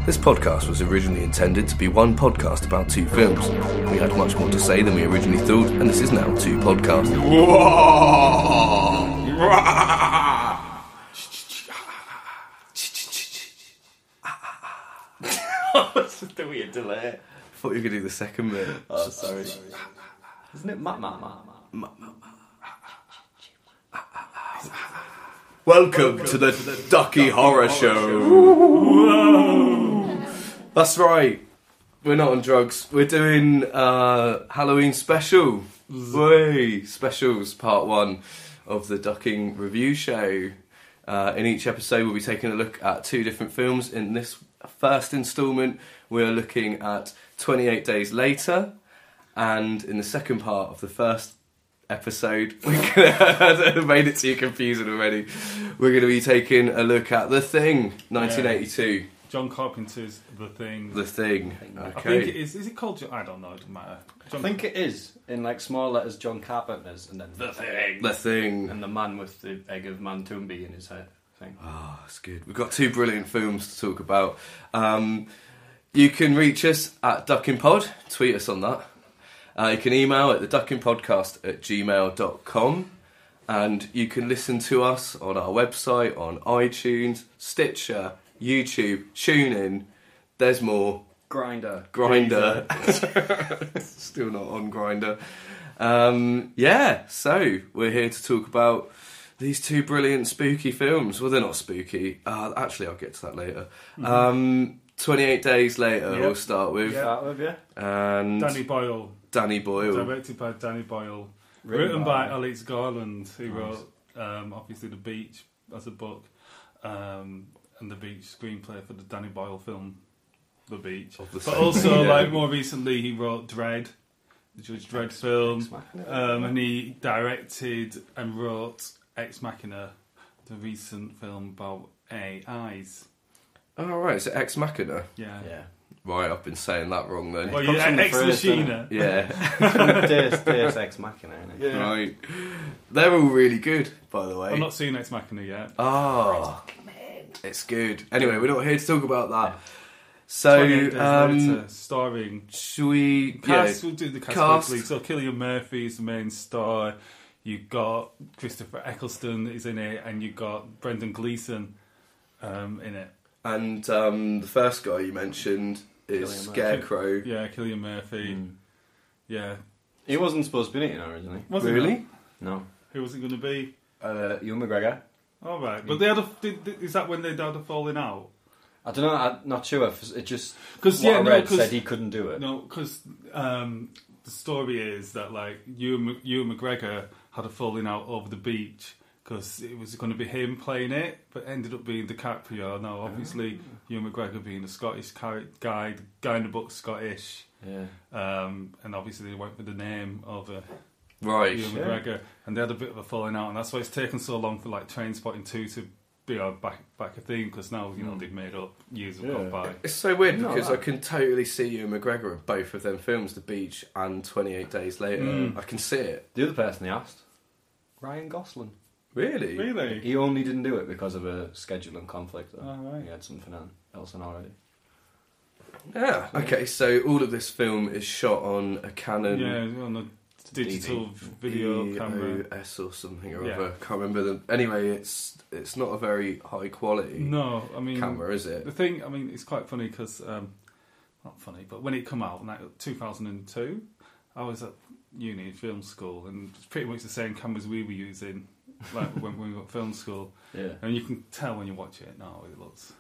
This podcast was originally intended to be one podcast about two films. We had much more to say than we originally thought, and this is now two podcasts. What's the weird delay? I thought you were going to do the second bit. Oh, sorry. Isn't it Welcome to the Ducky Horror Show. That's right. We're not on drugs. We're doing Halloween special. Way specials, part one of the Ducking Review Show. In each episode, we'll be taking a look at two different films. In this first instalment, we're looking at 28 Days Later, and in the second part of the first episode, I made it too confusing already. We're going to be taking a look at The Thing, 1982. John Carpenter's The Thing. The Thing. Okay. I think it is. Is it called? I don't know. It doesn't matter. I think it is in like small letters. John Carpenter's, and then The Thing. The Thing. and the man with the egg of Mantumbi in his head. Thing. Oh, that's good. We've got two brilliant films to talk about. You can reach us at DuckingPod. Tweet us on that. You can email at theduckingpodcast@gmail.com, and you can listen to us on our website, on iTunes, Stitcher, YouTube, TuneIn. There's more. Grinder. Still not on Grinder. Yeah, so we're here to talk about these two brilliant spooky films. Well, they're not spooky. Actually, I'll get to that later. 28 Days Later, Yep. we'll start with. And Danny Boyle. Directed by Danny Boyle. Written by Alex Garland, who wrote obviously The Beach as a book, and The Beach screenplay for the Danny Boyle film The Beach. But also, like more recently, he wrote Dread, the Judge Dredd film, and he directed and wrote Ex Machina, the recent film about AIs. Oh, right, so Ex Machina. Yeah. Right, I've been saying that wrong then. Well, yeah, Ex Machina. Yeah. Deus Ex Machina, innit? Yeah. Right. They're all really good, by the way. I've not seen Ex Machina yet. Oh, it's good. Anyway, we're not here to talk about that. So, 28 Days Later, starring... should we... We'll do the cast quickly. So Cillian Murphy is the main star. You've got Christopher Eccleston is in it, and you've got Brendan Gleeson in it. And the first guy you mentioned is Scarecrow. Yeah, Cillian Murphy. Yeah. He wasn't supposed to be in it originally. Was it Really? No. Who was it going to be? Ewan McGregor. All right, but they had is that when they had a falling out? I don't know. I'm not sure. It just Because I read said he couldn't do it. No, because the story is that like Ewan McGregor had a falling out over The Beach. Because it was going to be him playing it, but ended up being DiCaprio. Now, obviously, Ewan McGregor being a Scottish guy, the guy in the book's Scottish. Yeah. And obviously they went with the name of Right. Ewan McGregor. And they had a bit of a falling out, and that's why it's taken so long for like Trainspotting 2 to be back a thing, because now, you know, they've made up, years have gone by. It's so weird because I can totally see Ewan McGregor in both of them films, The Beach and 28 Days Later. I can see it. The other person they asked, Ryan Gosling. Really? Really? He only didn't do it because of a scheduling conflict. Though. Oh, right. He had something else on already. Yeah. Okay, so all of this film is shot on a Canon... Yeah, on a digital video camera. EOS or something or Yeah. other. Can't remember them. Anyway, it's not a very high quality No, I mean... camera, is it? The thing, I mean, it's quite funny because... not funny, but when it came out in 2002, I was at uni film school, and it's pretty much the same cameras we were using like when we were at film school. Yeah. And you can tell when you watch it now, it looks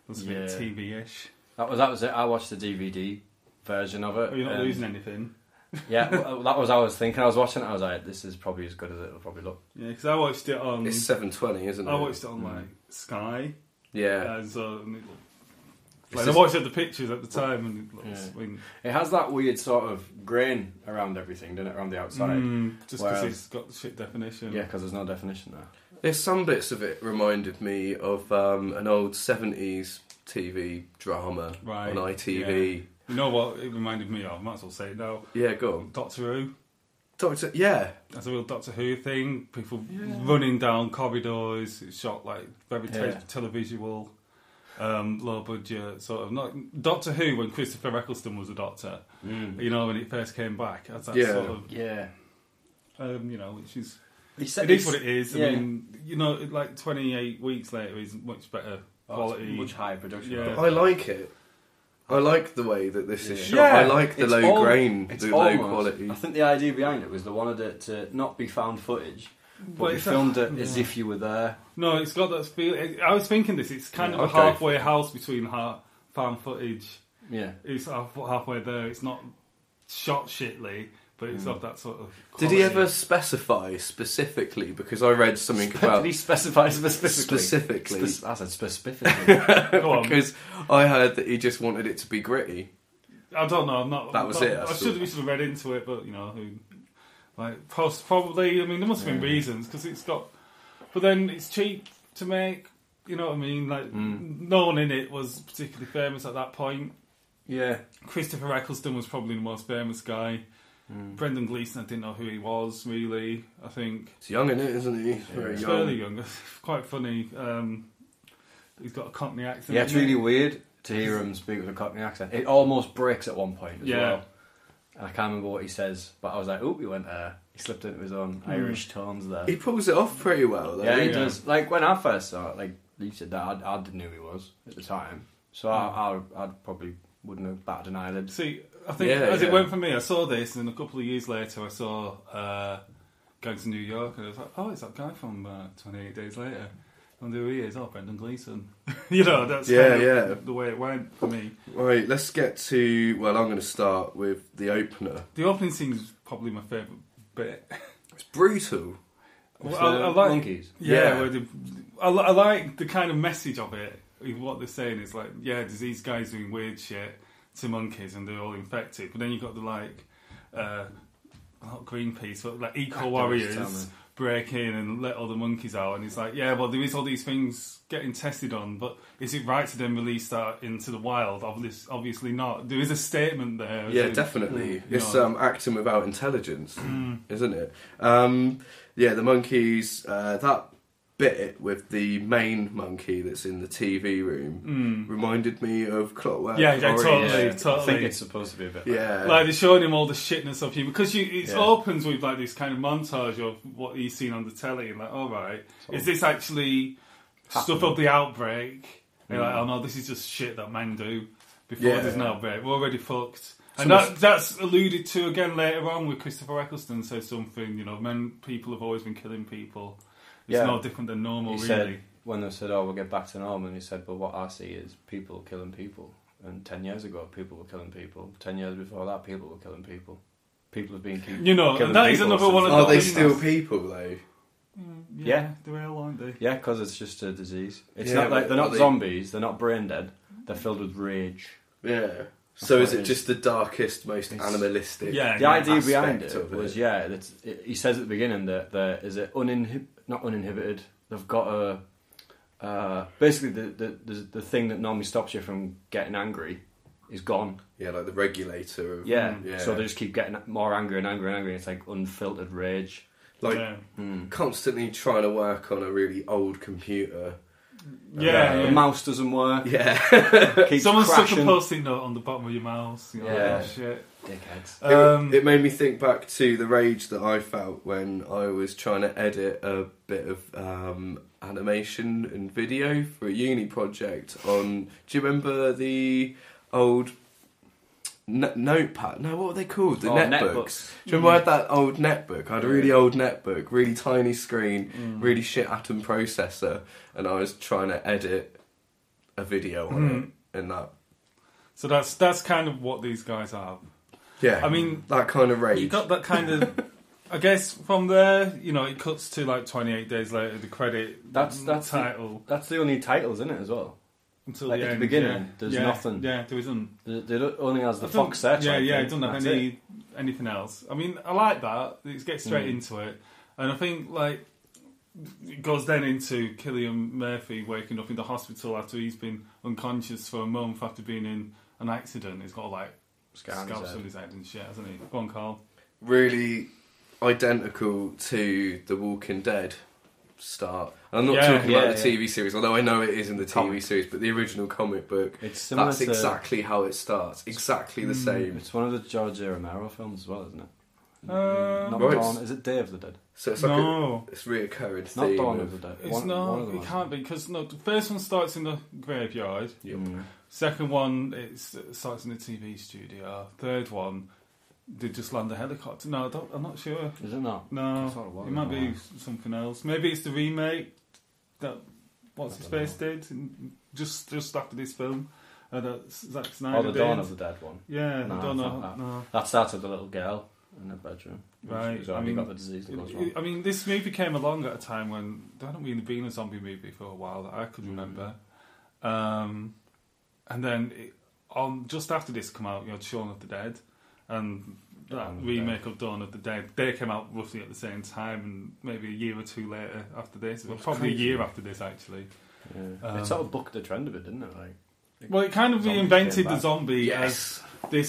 a bit TV-ish. That was it. I watched the DVD version of it. Oh, you're not losing anything. Yeah, well, that was I was thinking. I was watching it. I was like, this is probably as good as it'll probably look. Yeah, because I watched it on... It's 720, isn't it? I watched it on like Sky. Yeah. And so... I watched the pictures at the time, and it looks... Yeah. It has that weird sort of grain around everything, doesn't it? Around the outside. Just because it's got the shit definition. Yeah, because there's no definition there. There's some bits of it reminded me of an old 70s TV drama on ITV. Yeah. You know what it reminded me of? I might as well say it now. Yeah, go on. Doctor Who. Yeah. That's a real Doctor Who thing. People running down corridors. It's shot like very televisual. low budget sort of not Doctor Who when Christopher Eccleston was a Doctor. You know, when it first came back as that sort of you know, which is it is what it is. I mean, you know, like 28 weeks later is much better quality, much higher production. Yeah. I like it. I like the way that this is shot. Yeah. I like the low grain, the low quality. I think the idea behind it was they wanted it to not be found footage, but they filmed it as if you were there. No, it's got that feel. I was thinking this. It's kind of a halfway house between found footage. Yeah, it's halfway there. It's not shot shitly, but it's got that sort of quality. Did he ever specify specifically? Because I read something about... Did he specify specifically? Specifically. I said specifically. Go on. Because I heard that he just wanted it to be gritty. I don't know. I'm not. That was it. We should have read into it, but you know, probably. I mean, there must have been reasons because it's got. But then it's cheap to make. You know what I mean? Like no one in it was particularly famous at that point. Yeah. Christopher Eccleston was probably the most famous guy. Brendan Gleeson, I didn't know who he was really. I think he's young in it, isn't he? He's fairly young. Quite funny. He's got a Cockney accent. Yeah, it's really weird to hear him speak with a Cockney accent. It almost breaks at one point as well. And I can't remember what he says, but I was like, "Oh, he went there." He slipped into his own Irish tones there. He pulls it off pretty well, though. Yeah, he does. Like when I first saw it, like you said that, I didn't know who he was at the time, so I probably wouldn't have batted an eyelid. See, I think as it went for me, I saw this, and a couple of years later, I saw Going to New York, and I was like, "Oh, it's that guy from 28 Days Later." I wonder who he is. Oh, Brendan Gleeson. You know, that's kind of the way it went for me. Right, let's get to... Well, I'm going to start with the opener. The opening scene is probably my favourite bit. It's brutal. Well, I like monkeys. Yeah, I like the kind of message of it. What they're saying is like, there's these guys doing weird shit to monkeys and they're all infected. But then you've got the not Greenpeace, but like eco warriors break in and let all the monkeys out, and it's like, well, there is all these things getting tested on, but is it right to then release that into the wild? Obviously not. There is a statement there. Yeah, definitely. It's acting without intelligence, isn't it? The monkeys, that bit with the main monkey that's in the TV room reminded me of Clockwork Orange. Totally. I think it's supposed to be a bit like they're showing him all the shitness of him, because it opens with like this kind of montage of what he's seen on the telly, and like, all right, is this actually stuff of the outbreak? And like, oh no, this is just shit that men do before there's an outbreak. We're already fucked. And that's alluded to again later on with Christopher Eccleston says something, people have always been killing people. It's no different than normal, really. Said, when they said, we'll get back to normal, he said, well, what I see is people killing people. And 10 years ago, people were killing people. 10 years before that, people were killing people. People have been killing people. And that is another one of the... Are they still people, though? Yeah, they will, aren't they? Yeah, because it's just a disease. It's not like they're not zombies, they're not brain dead, they're filled with rage. Yeah. So is it just the darkest, most animalistic? Yeah. The idea behind it was, he says at the beginning that there is it not uninhibited. They've got basically the thing that normally stops you from getting angry is gone. Yeah, like the regulator. So they just keep getting more angry and angry and angry. It's like unfiltered rage. Like constantly trying to work on a really old computer. The mouse doesn't work. Someone stuck a post-it note on the bottom of your mouse. Shit. Dickheads. It made me think back to the rage that I felt when I was trying to edit a bit of animation and video for a uni project on... Do you remember the old... notepad? No, what were they called? The netbooks. Do you remember I had that old netbook? I had a really old netbook, really tiny screen, really shit Atom processor, and I was trying to edit a video on it, and that. So that's kind of what these guys have. Yeah, I mean that kind of rage. You got that kind of. I guess from there, it cuts to like 28 Days Later. The credit. That's title. That's the only titles in it as well. Until like the at end, the beginning, there's nothing. Yeah, there isn't. It only has the Fox search. Yeah, it doesn't have anything else. I mean, I like that. It gets straight into it, and I think like it goes then into Cillian Murphy waking up in the hospital after he's been unconscious for a month after being in an accident. He's got like scalps on his head and shit, hasn't he? Go on, Carl. Really identical to The Walking Dead. start. And I'm not talking about the TV series, although I know it is in the TV series, but the original comic book, that's exactly how it starts. Exactly the same. It's one of the George A. Romero films as well, isn't it? Not Dawn. Is it Day of the Dead? So it's like it's reoccurring it's theme. Not Dawn of the Dead. It's not. It can't be because the first one starts in the graveyard. Yep. Second one it starts in the TV studio. Third one they just land a helicopter. No, I'm not sure. Is it not? No, it might be something else. Maybe it's the remake that what's his face did just after this film. That Zack Snyder the Dawn of the Dead one. Yeah, no, I don't know. No. That starts with the little girl in the bedroom. Right. So got the disease that goes wrong. I mean, this movie came along at a time when there hadn't really been a zombie movie for a while that I could remember. And then just after this come out, you had Shaun of the Dead and that remake of Dawn of the Dead. They came out roughly at the same time, and maybe a year or two later after this. Well, probably a year after this, actually. Yeah. It sort of bucked the trend of it, didn't it? Well, it kind of reinvented the zombie as the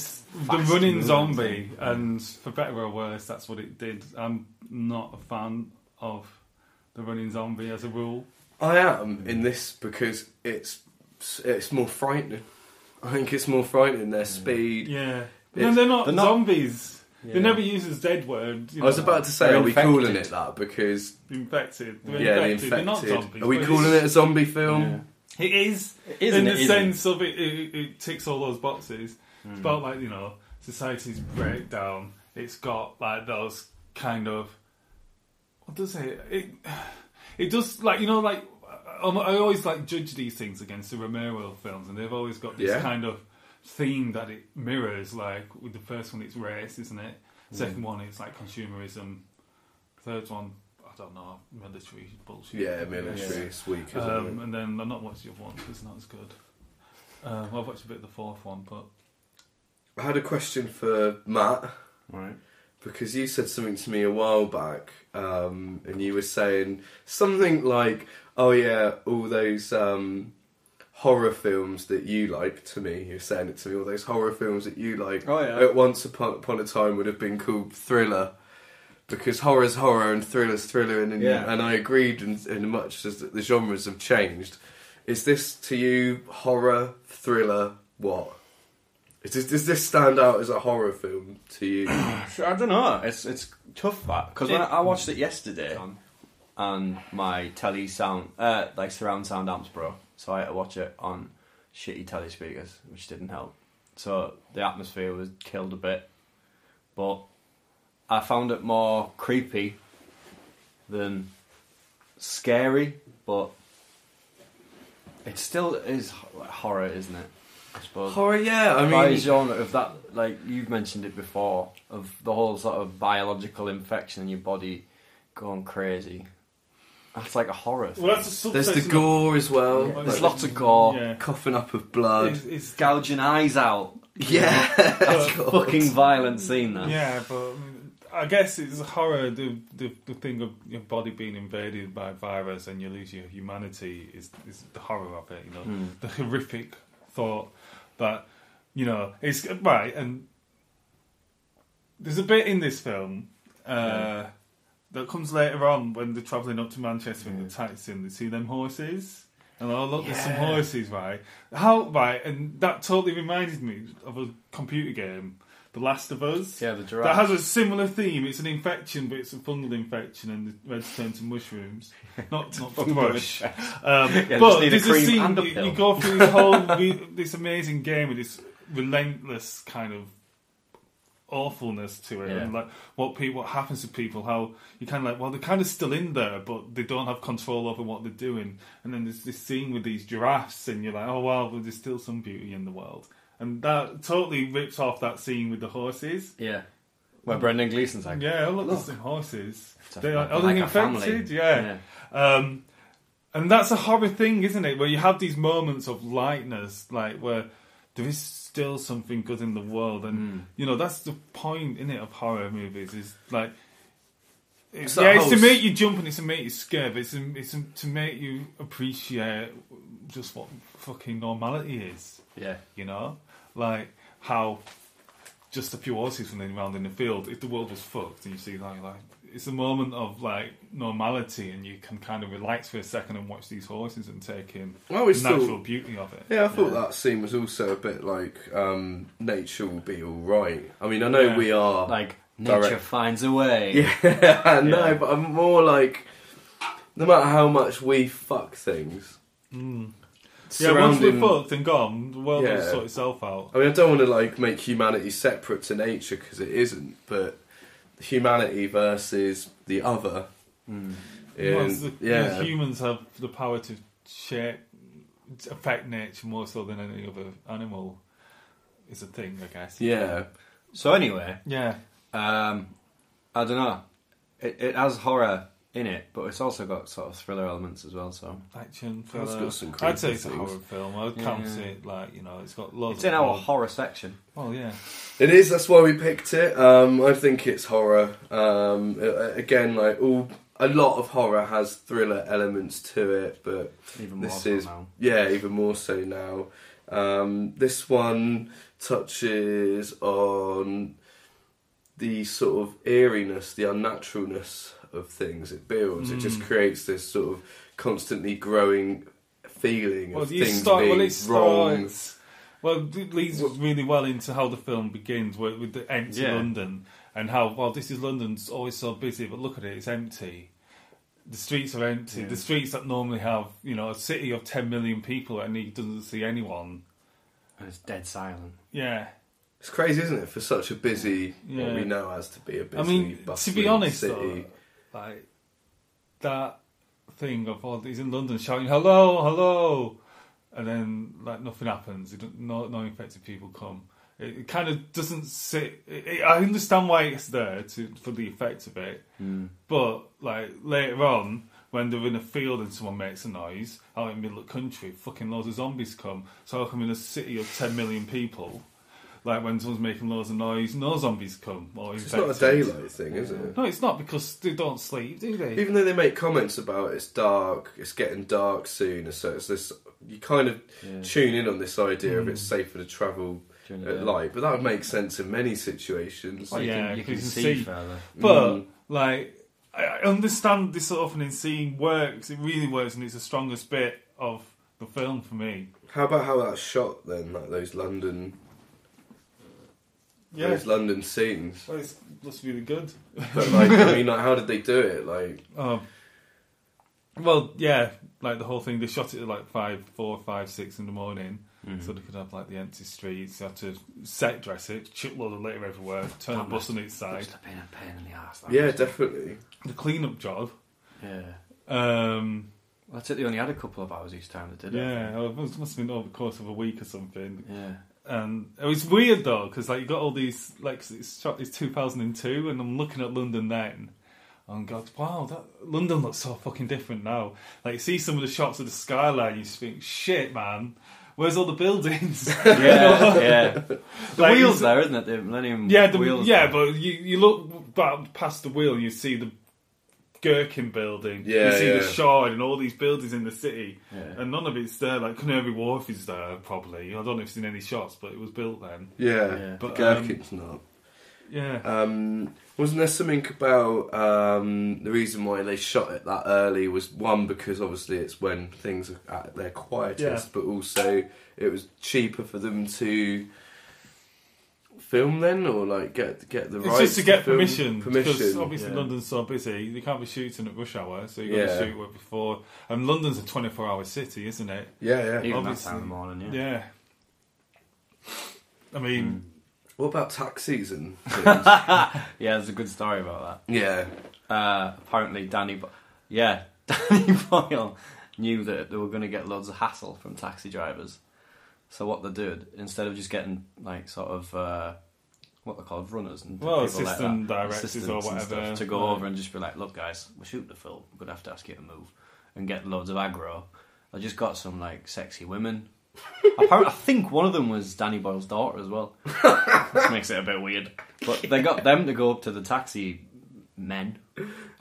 running zombie, and for better or worse, that's what it did. I'm not a fan of the running zombie as a rule. I am in this because it's more frightening. I think it's more frightening, their speed. Yeah. But they're not zombies. Yeah. They never use a dead word. I was about to say, are we calling it that? Because... Infected. The infected. They're not zombies. Are we calling it a zombie film? Yeah. It is in the sense of it ticks all those boxes. It's about society's breakdown. It's got like those kind of what does it does I always judge these things against the Romero films, and they've always got this kind of theme that it mirrors. Like with the first one, it's race, isn't it? Second one, it's like consumerism. Third one, I don't know, military bullshit. Yeah, military, it's weak, isn't it? And then I've not watched the other one because it's not as good. I've watched a bit of the fourth one, but... I had a question for Matt. Right. Because you said something to me a while back, and you were saying something like, oh yeah, all those horror films that you like, to me, you're saying it to me, all those horror films that you like, at once upon a time would have been called thriller. Because horror's horror and thriller's thriller, and I agreed in much as the genres have changed. Is this to you horror, thriller, what? Does this stand out as a horror film to you? I don't know. It's tough that because when I watched it yesterday, and my telly sound surround sound amps broke, so I had to watch it on shitty telly speakers, which didn't help. So the atmosphere was killed a bit, but I found it more creepy than scary, but it still is horror, isn't it? I suppose. Horror, yeah. I mean, genre of that, like you've mentioned it before, of the whole sort of biological infection in your body going crazy. That's like a horror. Well, that's a there's the gore as well. Yeah, there's lots of gore, coughing up of blood, it's gouging eyes out. Yeah, that's a fucking violent scene. That. Yeah, but I guess it's horror. The thing of your body being invaded by a virus and you lose your humanity is the horror of it. The horrific thought that it's right. And there's a bit in this film that comes later on when they're travelling up to Manchester in the taxi and they see them horses. And look, there's some horses, right? And that totally reminded me of a computer game, The Last of Us. Yeah, the giraffe. That has a similar theme. It's an infection, but it's a fungal infection, and the reds turn to mushrooms. Not thrush. But there's a scene, you go through this whole, this amazing game with this relentless kind of awfulness to it, and like what happens to people, how you kind of they're kind of still in there, but they don't have control over what they're doing. And then there's this scene with these giraffes, and you're like, oh wow, but there's still some beauty in the world. And that totally rips off that scene with the horses. Yeah, where Brendan Gleeson's like, look, there's some horses. They are like infected, and that's a horror thing, isn't it? Where you have these moments of lightness, like where there is still something good in the world, and that's the point, isn't it, of horror movies? Is like, it's to make you jump and it's to make you scared, but it's to make you appreciate just what fucking normality is. Yeah, like how just a few horses running around in the field. If the world was fucked, and you see like it's a moment of like normality, and you can kind of relax for a second and watch these horses and take in the natural beauty of it. Yeah, I thought that scene was also a bit like nature will be all right. I mean, I know we are like nature finds a way. Yeah, no, but I'm more like no matter how much we fuck things. Yeah, once we're fucked and gone, the world will sort itself out. I mean, I don't want to like make humanity separate to nature because it isn't, but humanity versus the other. Humans have the power to affect nature more so than any other animal. Is a thing, I guess. Yeah. So anyway, I don't know. It has horror in it, but it's also got sort of thriller elements as well. So action, thriller. Got some I'd say it's a horror film. I can't see it like it's got loads. It's in our horror section. Oh yeah, it is. That's why we picked it. I think it's horror. Again, like a lot of horror has thriller elements to it, but even this more is so now. even more so now. This one touches on the sort of eeriness, the unnaturalness of things it builds. It just creates this sort of constantly growing feeling of things being wrong. Well, it leads really well into how the film begins with the empty London and how, this is London's always so busy, but look at it, it's empty. The streets are empty. The streets that normally have, a city of 10 million people and he doesn't see anyone. And it's dead silent. Yeah. It's crazy, isn't it, for such a busy, what we know as to be a busy, to be honest, city. though, like, that thing of, he's in London shouting, hello, hello, and then, like, nothing happens. No infected people come. It kind of doesn't sit... I understand why it's there for the effect of it, but, like, later on, when they're in a field and someone makes a noise, out in the middle of the country, fucking loads of zombies come. So how come in a city of 10 million people... Like when someone's making loads of noise, no zombies come. It's not a daylight thing, is it? No, it's not, because they don't sleep, do they? Even though they make comments about it's dark, it's getting dark soon, so it's this. You kind of tune in on this idea of it's safer to travel at light, but that would make sense in many situations. Well, you can see further. But like, I understand this opening scene works. It really works, and it's the strongest bit of the film for me. How about how that's shot then? Like those London scenes. Well, it looks really good. But like, I mean, like, how did they do it? Like, like the whole thing. They shot it at like 4, 5, 6 in the morning, so they could have like the empty streets. You had to set dress it, shitload of litter everywhere, turn the bus on its side. Must have been a pain in the arse. Definitely. The clean-up job. Yeah. That's it. They only had a couple of hours each time they did it. Yeah, it must have been over the course of a week or something. Yeah. And it was weird though, because like you got all these, like it's 2002, and I'm looking at London then, and God, wow, London looks so fucking different now. Like you see some of the shots of the skyline, you just think, shit, man, where's all the buildings? Yeah. The wheel's there, isn't it? The Millennium wheels. Yeah, but you look back past the wheel, and you see the Gherkin building, you see the Shard and all these buildings in the city, and none of it's there. Like Canary Wharf is there probably. I don't know if you've seen any shots, but it was built then. But Gherkin's not. Wasn't there something about the reason why they shot it that early was one, because obviously it's when things are at their quietest, but also it was cheaper for them to film then, or like get the rights. It's just to get permission, because obviously London's so busy, you can't be shooting at rush hour, so you got to shoot it before. And London's a 24-hour city, isn't it? Even obviously, that time of the morning. I mean, what about taxis and things? There's a good story about that. Apparently Danny Boyle knew that they were going to get loads of hassle from taxi drivers. So what they did, instead of just getting like sort of what they're called, runners and assistant directors or whatever, stuff, to go over and just be like, look guys, we're shooting the film, we're going to have to ask you to move, and get loads of aggro. I just got some like sexy women. I think one of them was Danny Boyle's daughter as well, which makes it a bit weird. But they got them to go up to the taxi men.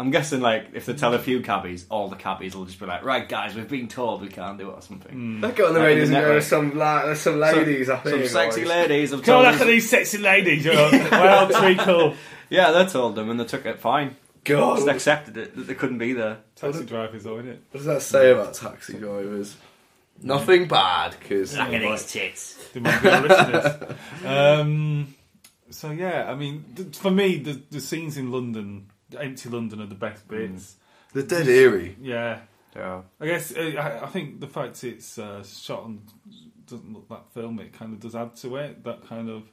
I'm guessing, like, if they tell a few cabbies, all the cabbies will just be like, right, guys, we've been told we can't do it or something. They go on the radio and go, there's some ladies up here. Some sexy ladies. Go look at these sexy ladies, well, treacle. Yeah, they told them and they took it fine. God. Just accepted it, that they couldn't be there. Taxi drivers, though, isn't it? What does that say about taxi drivers? Nothing bad, because... Look at these tits. They might be our listeners. So, yeah, I mean, for me, the scenes in London, empty London, are the best bits. They're dead eerie. Yeah. Yeah. I guess, I think the fact it's shot and doesn't look that filmy, it kind of does add to it, that kind of...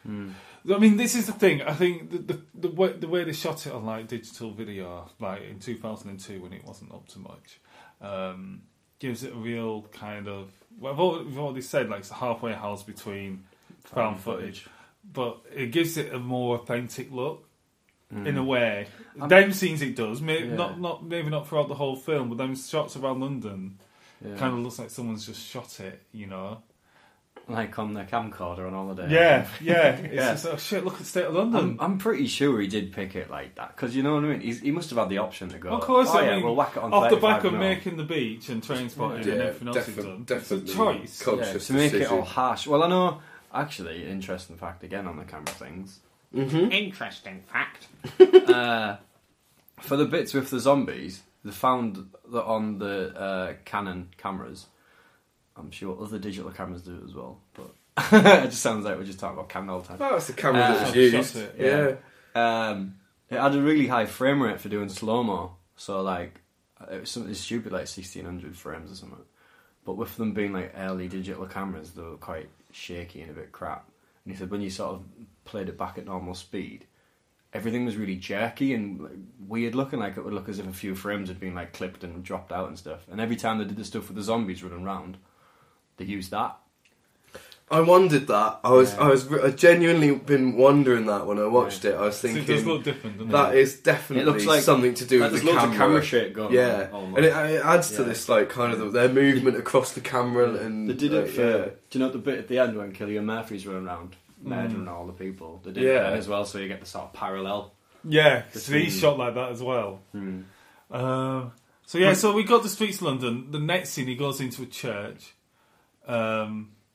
I mean, this is the thing. I think the way they shot it on like digital video, like in 2002 when it wasn't up to much, gives it a real kind of. Well, we've already said like it's a halfway house between found footage, but it gives it a more authentic look in a way. Them scenes it does, maybe not throughout the whole film, but them shots around London kind of looks like someone's just shot it, you know. Like on the camcorder on holiday. Yeah. It's just, oh shit, look at the state of London. I'm pretty sure he did pick it like that, because you know what I mean? He must have had the option to go, of course, I mean, we'll whack it on off the back 35 of mil. making the beach and train spotting and everything else he's done. It's a choice. To make it all harsh. Well, I know, actually, interesting fact again on the camera things. Interesting fact. For the bits with the zombies, they found that on the Canon cameras, I'm sure other digital cameras do it as well, but it just sounds like we're just talking about Canon all the time. Well, that's the camera that was used. Yeah. It had a really high frame rate for doing slow-mo, so like, it was something stupid like 1600 frames or something. But with them being like early digital cameras, they were quite shaky and a bit crap. And he said when you sort of played it back at normal speed, everything was really jerky and like, weird looking, like it would look as if a few frames had been like clipped and dropped out and stuff. And every time they did the stuff with the zombies running around, they used that. I wondered that. I genuinely been wondering that when I watched it. I was thinking, it does look different, doesn't that is definitely it looks like, something to do with the camera. Of camera shit going on. And it adds to this like kind of their movement across the camera and they did it for. Do you know the bit at the end when Cillian Murphy's running around murdering all the people? They did it then as well, so you get the sort of parallel. Yeah, so he's shot like that as well. So we got the streets of London. The next scene, he goes into a church.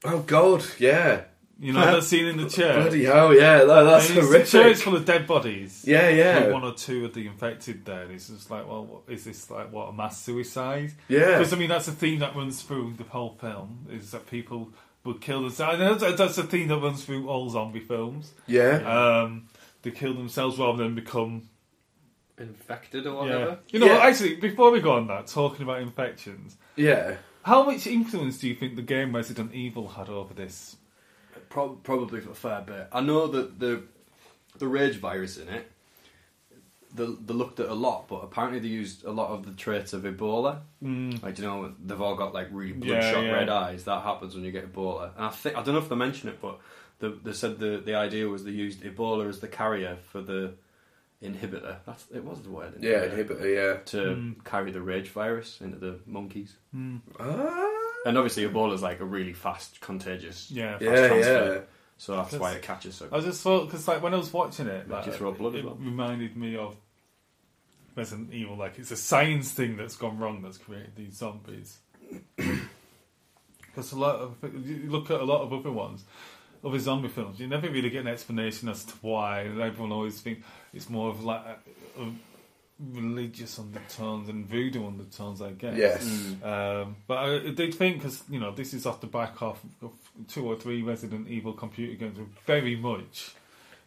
Oh God, yeah. You know that scene in the church? Bloody hell, yeah, that's horrific. It's a church full of dead bodies. Yeah. Like one or two of the infected there. And it's just like, well, is this like, a mass suicide? Yeah. Because, I mean, that's a theme that runs through the whole film, is that people would kill themselves. And that's a theme that runs through all zombie films. Yeah. They kill themselves rather than become... infected or whatever? Yeah. Actually, before we go on that, talking about infections... Yeah. How much influence do you think the game Resident Evil had over this? Probably for a fair bit. I know that the rage virus in it, they looked at a lot, but apparently they used a lot of the traits of Ebola. Like, you know, they've all got like really bloodshot red eyes. That happens when you get Ebola. And I don't know if they mention it, but they said the idea was they used Ebola as the carrier for the inhibitor. It was the word. Inhibitor, to carry the rage virus into the monkeys. And obviously Ebola's like a really fast, contagious transfer. So that's why it catches so good. I just thought, because like when I was watching it, like, you throw blood as well. Reminded me of Resident Evil. Like it's a science thing that's gone wrong that's created these zombies. Because you look at a lot of other ones, other zombie films, you never really get an explanation as to why. And everyone always thinks it's more of like a religious undertones and voodoo undertones, I guess. Yes. But I did think, because you know, this is off the back of 2 or 3 Resident Evil computer games, were very much,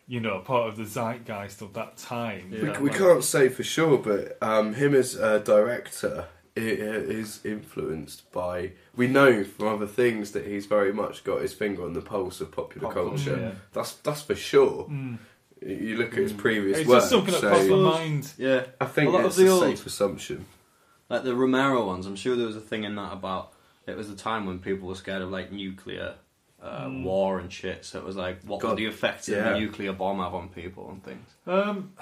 you know, part of the zeitgeist of that time. We can't say for sure, but him as a director is influenced by. We know from other things that he's very much got his finger on the pulse of popular culture. Yeah. That's for sure. You look at his previous work. It's just something that crossed my mind. Yeah, I think it's a safe assumption. Like the Romero ones, I'm sure there was a thing in that about it was a time when people were scared of like nuclear war and shit. So it was like, what would the effects of a nuclear bomb have on people and things? I don't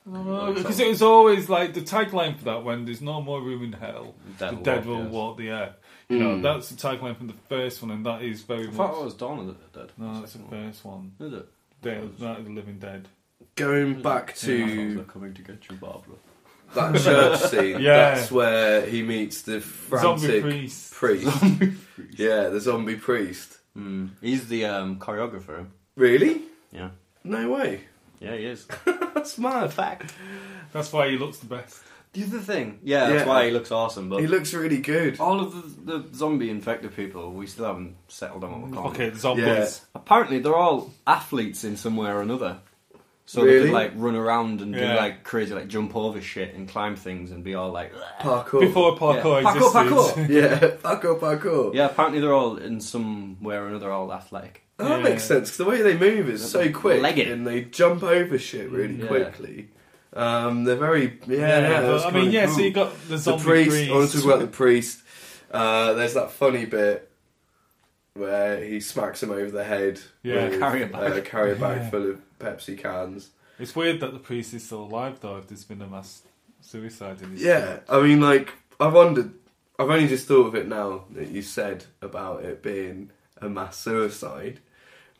know, because it was always like the tagline for that: when there's no more room in hell, the dead will walk the earth. You know, that's the tagline from the first one, and that is very much. I thought it was Dawn of the Dead. No, that's the first one. Is it? Night of the Living Dead. Going back to they're coming to get you, Barbara. That church scene. That's where he meets the frantic zombie priest. Zombie priest. Yeah, the zombie priest. He's the choreographer. Really? Yeah. No way. Yeah, he is. That's mad. Fact. That's why he looks the best. The other thing, that's why he looks awesome. But he looks really good. all of the zombie infected people, we still haven't settled on what we're calling. Okay, the zombies. Yeah. Apparently, they're all athletes in some way or another. So Really? they could like run around and do like crazy, like jump over shit and climb things and be all like Parkour. Before parkour existed. Parkour. Yeah, parkour. Yeah, apparently they're all in some way or another all athletic. Oh, that makes sense, because the way they move is so quick, Legged. and they jump over shit really quickly. They're very, but, I mean, cool. so you got the zombie priest. I want to talk about the priest. There's that funny bit where he smacks him over the head with carrier bag. carrier bag full of Pepsi cans. It's weird that the priest is still alive, though, if there's been a mass suicide in his Yeah, I mean, like, I wondered, I've only just thought of it now that you said about it being a mass suicide.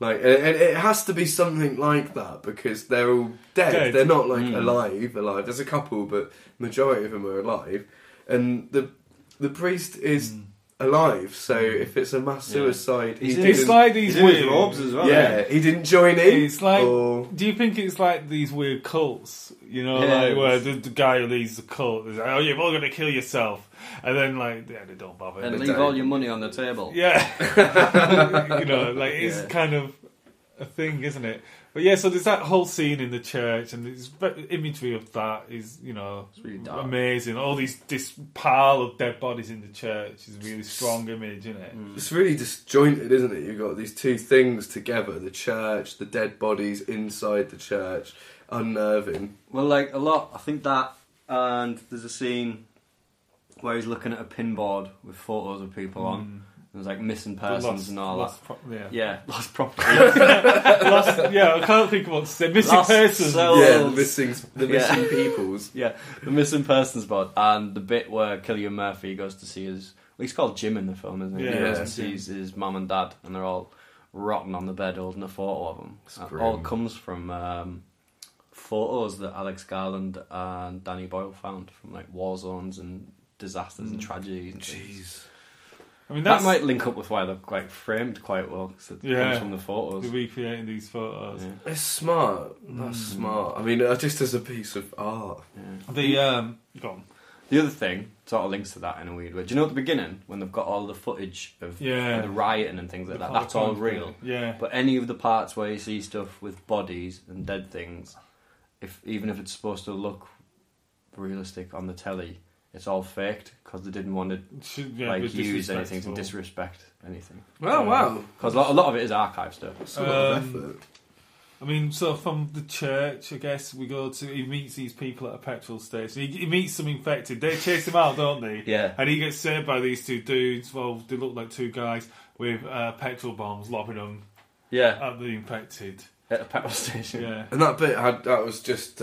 Like, and it has to be something like that, because they're all dead. They're not, like, alive. There's a couple, but majority of them are alive. And the priest is alive, so if it's a mass suicide, it's like these weird robes as well. Yeah, he didn't join in. It's like, do you think it's like these weird cults? You know, like where the guy who leads the cult is like, oh, you're all going to kill yourself. And then, like, they don't bother. And leave all your money on the table. Yeah. You know, like, it's kind of a thing, isn't it? But yeah, so there's that whole scene in the church, and the imagery of that is, you know, really dark. Amazing. All this pile of dead bodies in the church is a really strong image, isn't it? It's really disjointed, isn't it? You've got these two things together, the church, the dead bodies inside the church, unnerving. Well, like, a lot, I think that, and there's a scene where he's looking at a pinboard with photos of people on. There's like missing persons and all that. Lost property. I can't think of what to say. Missing persons. The missing peoples. Yeah, the missing persons board. And the bit where Cillian Murphy goes to see he's called Jim in the film, isn't he? Yeah, he goes and sees his mum and dad, and they're all rotten on the bed holding a photo of them. It all comes from photos that Alex Garland and Danny Boyle found from like war zones and disasters and tragedies and things. I mean, that might link up with why they're quite framed quite well, because it comes from the photos. They're recreating these photos. Yeah. It's smart. That's smart. I mean, just as a piece of art. Yeah. Go on. The other thing sort of links to that in a weird way. Do you know at the beginning, when they've got all the footage of the rioting and things like that, that's all real. Yeah. But any of the parts where you see stuff with bodies and dead things, even if it's supposed to look realistic on the telly, it's all faked, because they didn't want to use anything to disrespect anything. Oh, wow. Because a lot of it is archive stuff. It's a lot of effort. I mean, so from the church, I guess, he meets these people at a petrol station. He meets some infected. They chase him out, don't they? Yeah. And he gets saved by these two dudes. Well, they look like two guys with petrol bombs lobbing them at the infected. At a petrol station. Yeah. And that bit that was just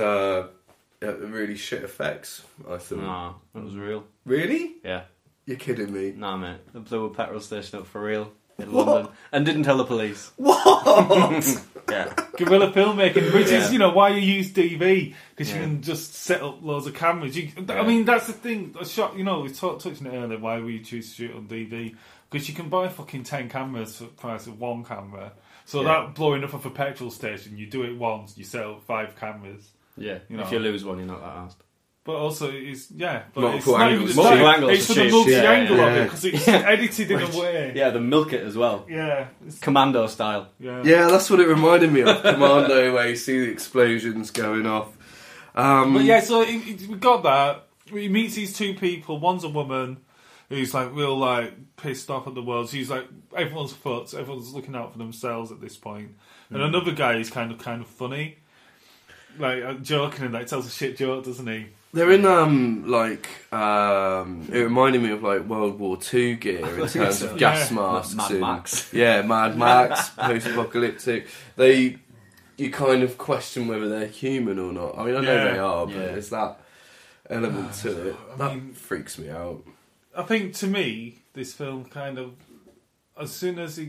really shit effects, I thought. Nah, it was real. Really? Yeah. You're kidding me. Nah, mate. They blew a petrol station up for real in London and didn't tell the police. What? Yeah. Guerrilla filmmaking, which is, you know, why you use DV, because you can just set up loads of cameras. I mean, that's the thing. A shot, you know, we touching it earlier, why we choose to shoot on DV, because you can buy fucking 10 cameras for the price of one camera. So that blowing up of a petrol station, you do it once, you set up 5 cameras. Yeah, you know. If you lose one, you're not that asked. But also, it's multiple angles. It's angles for the multi-angle of it, because it's edited in a way. Yeah, they milk it as well. Yeah. Commando style. Yeah, that's what it reminded me of. Commando, where you see the explosions going off. But yeah, so we got that. He meets these two people. One's a woman who's like real pissed off at the world. She's like, everyone's fucked. Everyone's looking out for themselves at this point. And another guy is kind of funny. Like, joking and tells a shit joke, doesn't he? They're in, it reminded me of, World War II gear in terms of gas masks. Mad Max. Yeah, Mad Max, post-apocalyptic. You kind of question whether they're human or not. I mean, I know they are, but there's that element to it. That freaks me out. I think, to me, this film kind of, as soon as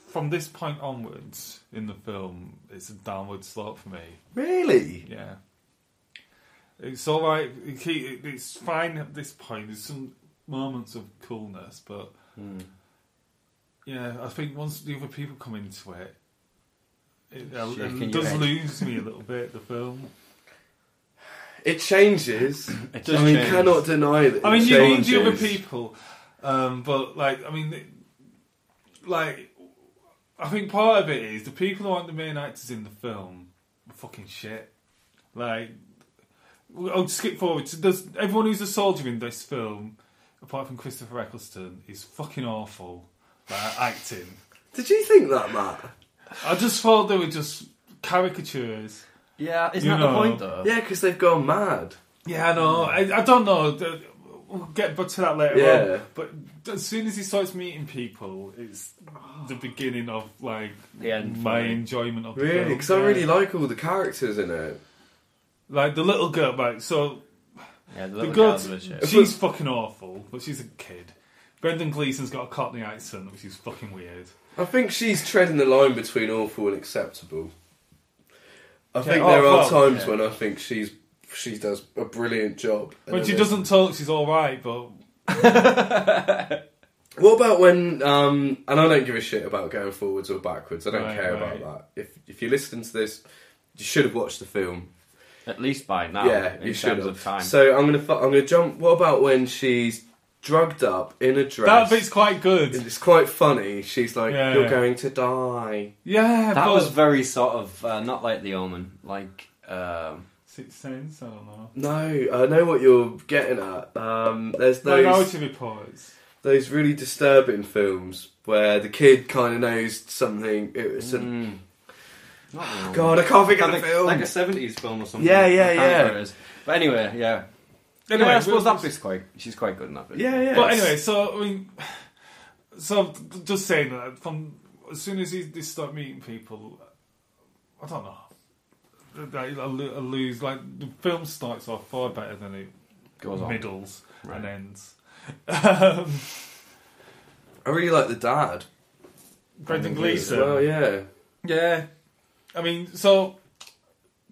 from this point onwards in the film, it's a downward slope for me. Really? Yeah. It's alright, it's fine at this point. There's some moments of coolness, but I think once the other people come into it, it does lose me a little bit, the film. It changes. It does change. Cannot deny that. I mean, you changes. need the other people, but like, I mean, like, I think part of it is the people who aren't the main actors in the film are fucking shit. Like, I'll skip forward. Everyone who's a soldier in this film, apart from Christopher Eccleston, is fucking awful. Like, acting. Did you think that, Matt? I just thought they were just caricatures. Yeah, isn't that the point though? Yeah, because they've gone mad. Yeah, I know. I don't know. We'll get to that later on. But as soon as he starts meeting people, it's the beginning of like the end my enjoyment of the film. Really? Because I really like all the characters in it. Like the little girl, like so. Yeah, the girl, she's fucking awful, but she's a kid. Brendan Gleeson's got a Cockney accent, which is fucking weird. I think she's treading the line between awful and acceptable. I think there are times when I think she does a brilliant job. When she doesn't talk, she's all right, but. What about when? And I don't give a shit about going forwards or backwards. I don't care about that. If you listen to this, you should have watched the film. At least by now. Yeah, you should have. Of time. So I'm gonna jump. What about when she's drugged up in a dress? That bit's quite good. It's quite funny. She's like, "You're going to die." Yeah, that was very sort of not like The Omen, like Sixth Sense. I don't know. No, I know what you're getting at. There's those Minority Reports. Those really disturbing films where the kid kind of knows something. It was God, I can't think of the film. Like a 70s film or something. Yeah. But anyway, yeah. Anyway, I suppose that bit's she's quite good in that bit. Yeah. But anyway, so I mean, so just saying that from as soon as they start meeting people, I don't know. I lose. Like the film starts off far better than it goes on, middles and ends. I really like the dad, Brendan Gleeson. Well, yeah. I mean, so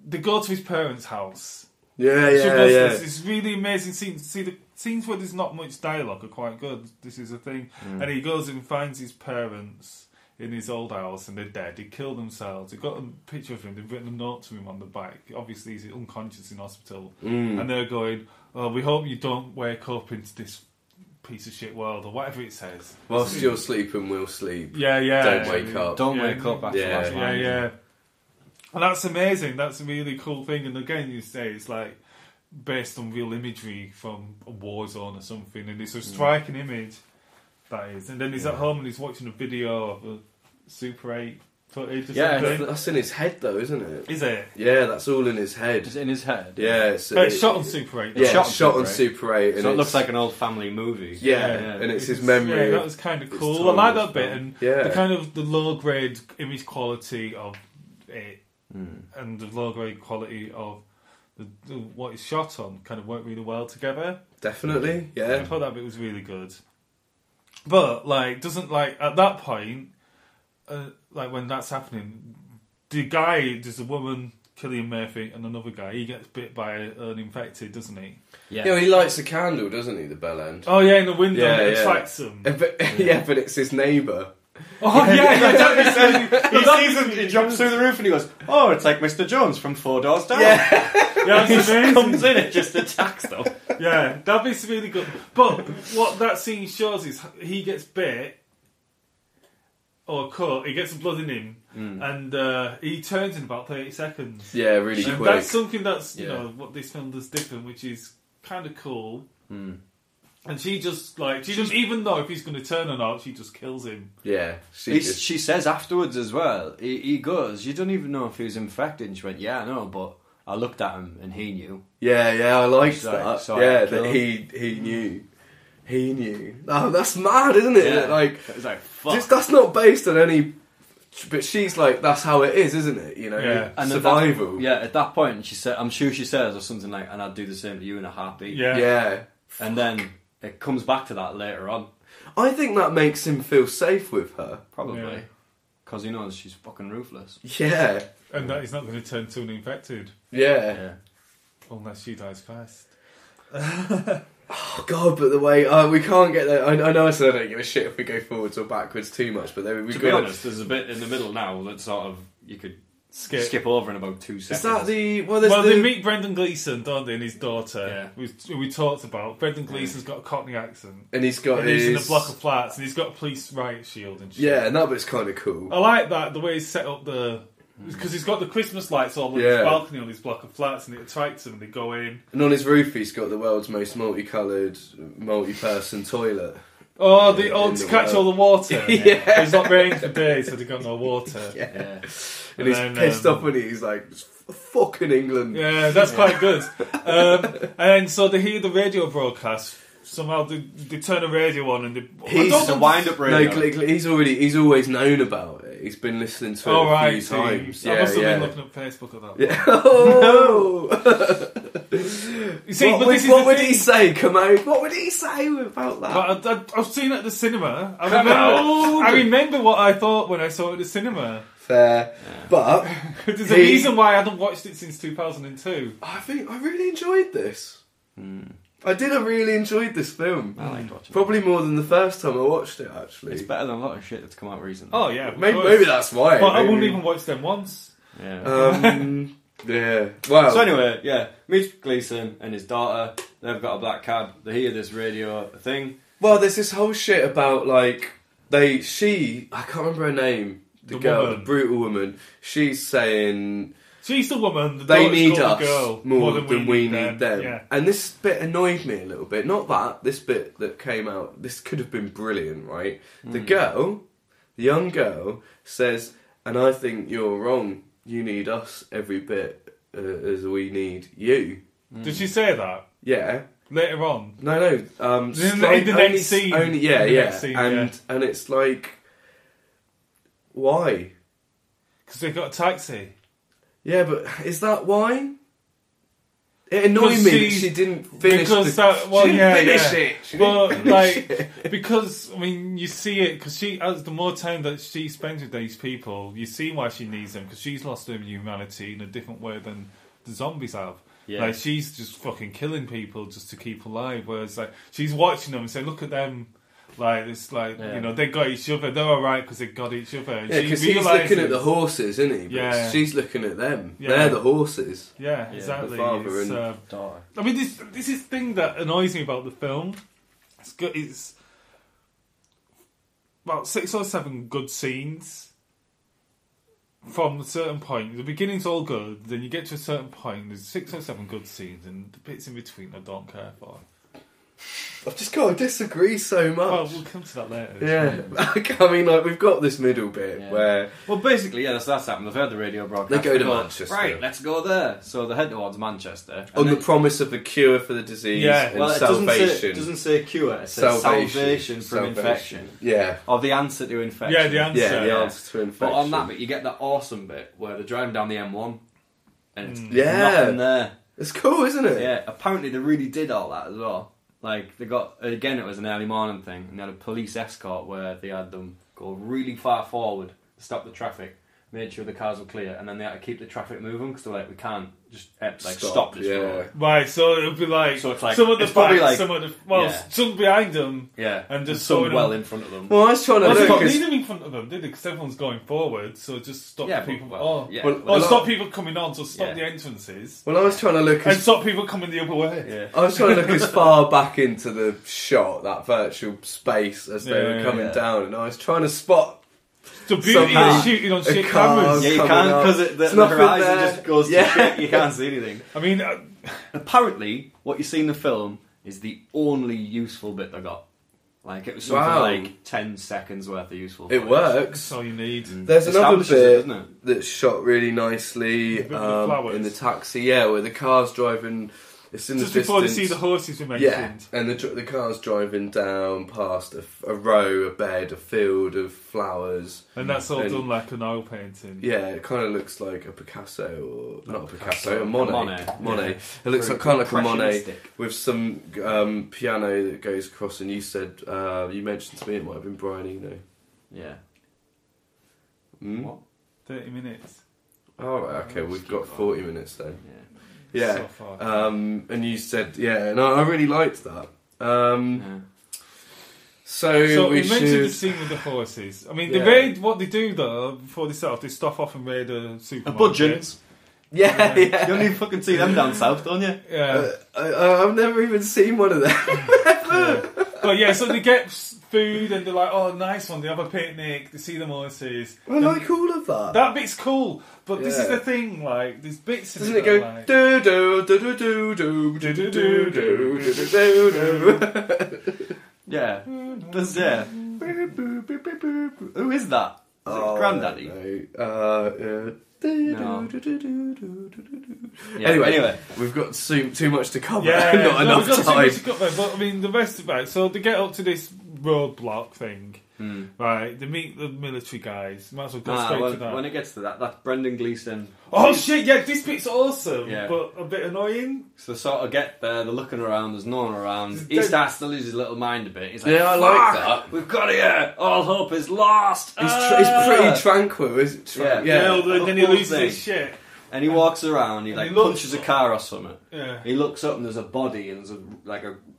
they go to his parents' house. Yeah. It's really amazing scenes. See, the scenes where there's not much dialogue are quite good. This is the thing. And he goes and finds his parents in his old house and they're dead. They killed themselves. They've got a picture of him. They've written a note to him on the back. Obviously, he's unconscious in hospital. And they're going, "Oh, we hope you don't wake up into this piece of shit world," or whatever it says. Whilst you're sleeping, we'll sleep. Yeah. Don't wake up. Don't wake up after last night. Yeah. And that's amazing. That's a really cool thing. And again, you say it's like based on real imagery from a war zone or something. And it's a striking image, that is. And then he's at home and he's watching a video of a Super 8 footage or something. That's in his head though, isn't it? Is it? Yeah, that's all in his head. It's in his head? Yeah. But it's shot on Super 8. Yeah, shot on Super 8. So it looks like an old family movie. Yeah, and it's his memory. Yeah, that was kind of cool. I like that bit. And the kind of the low-grade image quality of it and the low-grade quality of the what it's shot on kind of work really well together. Definitely, yeah. I thought that bit was really good. But, like, doesn't, like, at that point, like, when that's happening, there's a woman, Cillian Murphy, and another guy, he gets bit by an infected, doesn't he? Yeah, well, he lights a candle, doesn't he, the bell end? Oh, yeah, in the window, and attracts him. But it's his neighbour. Oh, He sees him, he jumps through the roof and he goes, "Oh, it's like Mr. Jones from 4 Doors Down." Yeah, that's amazing. He comes in and just attacks them. Yeah, that bit's really good. But what that scene shows is he gets bit or cut, he gets the blood in him, and he turns in about 30 seconds. Yeah, really quick. That's something that's, you know, what this film does different, which is kind of cool. And she just, like, she doesn't even know if he's going to turn or not, she just kills him. Yeah. She says afterwards as well, he goes, "You don't even know if he was infected." And she went, "Yeah, I know, but I looked at him and he knew." Yeah, I liked that. Like, so that he knew. He knew. Oh, that's mad, isn't it? Yeah. Like, it's like, fuck. That's not based on any... But she's like, that's how it is, isn't it? You know, and survival. At that point, she said, I'm sure she says or something like, "And I'd do the same to you in a heartbeat." Yeah. And then it comes back to that later on. I think that makes him feel safe with her. Probably. Because he knows she's fucking ruthless. Yeah. And that he's not going to turn to an infected. Yeah. Unless she dies first. Oh God! But the way we can't get there. I know I said I don't give a shit if we go forwards or backwards too much, but to be honest, there's a bit in the middle now that sort of you could skip over in about 2 seconds. Is that the... Well, they meet Brendan Gleeson, don't they, and his daughter, Yeah. who we talked about. Brendan Gleeson's got a Cockney accent. And he's got he's in a block of flats, and he's got a police riot shield and shit. Yeah, and that bit's kind of cool. I like that, the way he's set up the... Because he's got the Christmas lights all on his balcony on his block of flats, and it attracts them, and they go in. And on his roof, he's got the world's most multicoloured, multi-person toilet. Oh, to catch all the water. Yeah. It's not raining for days, so they've got no water. Yeah. And he's pissed off when he's like, fucking England. Yeah, that's quite good. And so they hear the radio broadcast. Somehow they turn the radio on and they... He's a wind-up radio. No, he's always known about it. He's been listening to it a few times. I must have been looking at Facebook at that point. Yeah. Oh! You see, what would he say, Commode? What would he say about that? But I've seen it at the cinema. I remember what I thought when I saw it at the cinema. Fair. Yeah. But... There's a reason why I haven't watched it since 2002. I think I really enjoyed this. I really enjoyed this film. I liked watching Probably more than the first time I watched it, actually. It's better than a lot of shit that's come out recently. Oh, yeah. Maybe that's why. But I wouldn't even watch them once. Yeah. Yeah. Wow. So anyway, meets Gleeson and his daughter. They've got a black cab. They hear this radio thing. Well, there's this whole shit about, like, I can't remember her name. The girl, woman. The brutal woman. She's saying... She's the woman. They need us girl, more than we need them. Yeah. And this bit annoyed me a little bit. Not that. This bit that came out, this could have been brilliant, right? The young girl, says, and I think you're wrong. You need us every bit as we need you. Did she say that? Yeah. Later on? No. In the next scene. And it's like, why? Because they got a taxi. Yeah, but is that why? It annoyed me that she didn't finish it. Because, I mean, you see it, because the more time that she spends with these people, you see why she needs them, because she's lost her humanity in a different way than the zombies have. Yeah. Like, she's just fucking killing people just to keep alive, whereas, like, she's watching them and saying, look at them. Like, it's like, they got each other. They're alright because they got each other. Yeah, because he's looking at the horses, isn't he? But she's looking at them. Yeah. They're the horses. Yeah, exactly. The father and daughter. I mean, this is the thing that annoys me about the film. It's good. It's about 6 or 7 good scenes from a certain point. The beginning's all good. Then you get to a certain point. There's 6 or 7 good scenes, and the bits in between I don't care for. I've just got to disagree so much. Well, we'll come to that later. Yeah. I mean, like, we've got this middle bit where... Well, basically, that's happened. They've heard the radio broadcast. They go to Manchester. Right, let's go there. So they head towards Manchester. On the promise of a cure for the disease and salvation. It doesn't say cure, it says salvation from infection. Yeah. Or the answer to infection. Yeah, the answer. Yeah, the answer to infection. But on that bit, you get that awesome bit where they're driving down the M1 and it's nothing there. It's cool, isn't it? Yeah, apparently they really did all that as well. Like, they got, again, it was an early morning thing, and they had a police escort where they had them go really far forward to stop the traffic, made sure the cars were clear, and then they had to keep the traffic moving, because they're like, we can't just, stop this road. Right, so it would be like, so it's like some of the back, like, some of the, some behind them, and just some well in front of them. Well, I was trying to look, they don't need them in front of them, did they? Because everyone's going forward, so just stop people. Stop people coming on, so stop the entrances. Well, I was trying to look, and stop people coming the other way. Yeah. I was trying to look as far back into the shot, that virtual space, as they were coming down, and I was trying to spot. The beauty of shooting on shit cameras. Yeah, you can't, because the horizon just goes to shit. You can't see anything. I mean, apparently, what you see in the film is the only useful bit they got. Like, it was something like 10 seconds worth of useful footage. It works. That's all you need. There's another bit that's shot really nicely in the taxi, where the car's driving. It's in just the before distance. they see the horses we mentioned. Yeah, and the car's driving down past a row, a bed, a field of flowers. And that's all done like an oil painting. Yeah, it kind of looks like a Picasso, or not a Picasso, a Monet. Monet. It looks like kind of like a Monet with some piano that goes across. And you said you mentioned to me it might have been Brian Eno. Yeah. What? 30 minutes. Oh, right, okay, we've got 40 minutes then. Yeah. Yeah, so far. And you said, and I really liked that. So we we mentioned the should. scene with the horses. I mean, Yeah. they raid. What they do though before they set off, they stop off and raid a supermarket. Budgeons. Yeah, yeah. You only fucking see them down south, don't you? Yeah. I've never even seen one of them. Yeah. But yeah, so they get food and they're like, oh, nice one. They have a picnic. They see the horses. I like all of that. That bit's cool, but this is Yeah. the thing. Like, there's bits. Doesn't it go like, do do do do do do do do do do do do? Yeah. There's, yeah. Who is that? Is it Granddaddy? No. No. Yeah, Anyway, we've got too much to cover. Yeah, Not enough we've got too time. much to cover, but I mean, the rest of it. So they get up to this roadblock thing, right? They meet the military guys. Might as well go straight to that. When it gets to that, that's Brendan Gleeson. Oh shit! Yeah, this bit's awesome, Yeah. but a bit annoying. So sort of get there, they're looking around, there's no one around. There's He dead- starts to lose his little mind a bit. He's like, Yeah, I like that. We've got here! All hope is lost! He's pretty tranquil, isn't it? Yeah. Yeah, then he whole loses thing. his shit. And he walks around, he And like he looks- punches a car or something. Yeah, He looks up and there's a body and there's a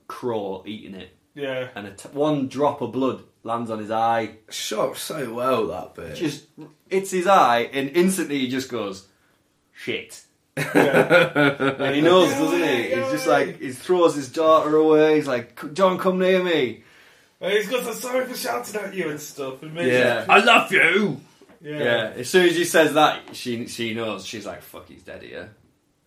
crow eating it. yeah. And one drop of blood lands on his eye. Shot so well, that bit. Just hits his eye and instantly he just goes, shit. Yeah. And he knows, doesn't he? He's just like, he throws his daughter away. He's like, John, come near me. And he's got sorry for shouting at you and stuff. And Yeah. I love you. Yeah. As soon as he says that, she knows. She's like, fuck, he's dead here.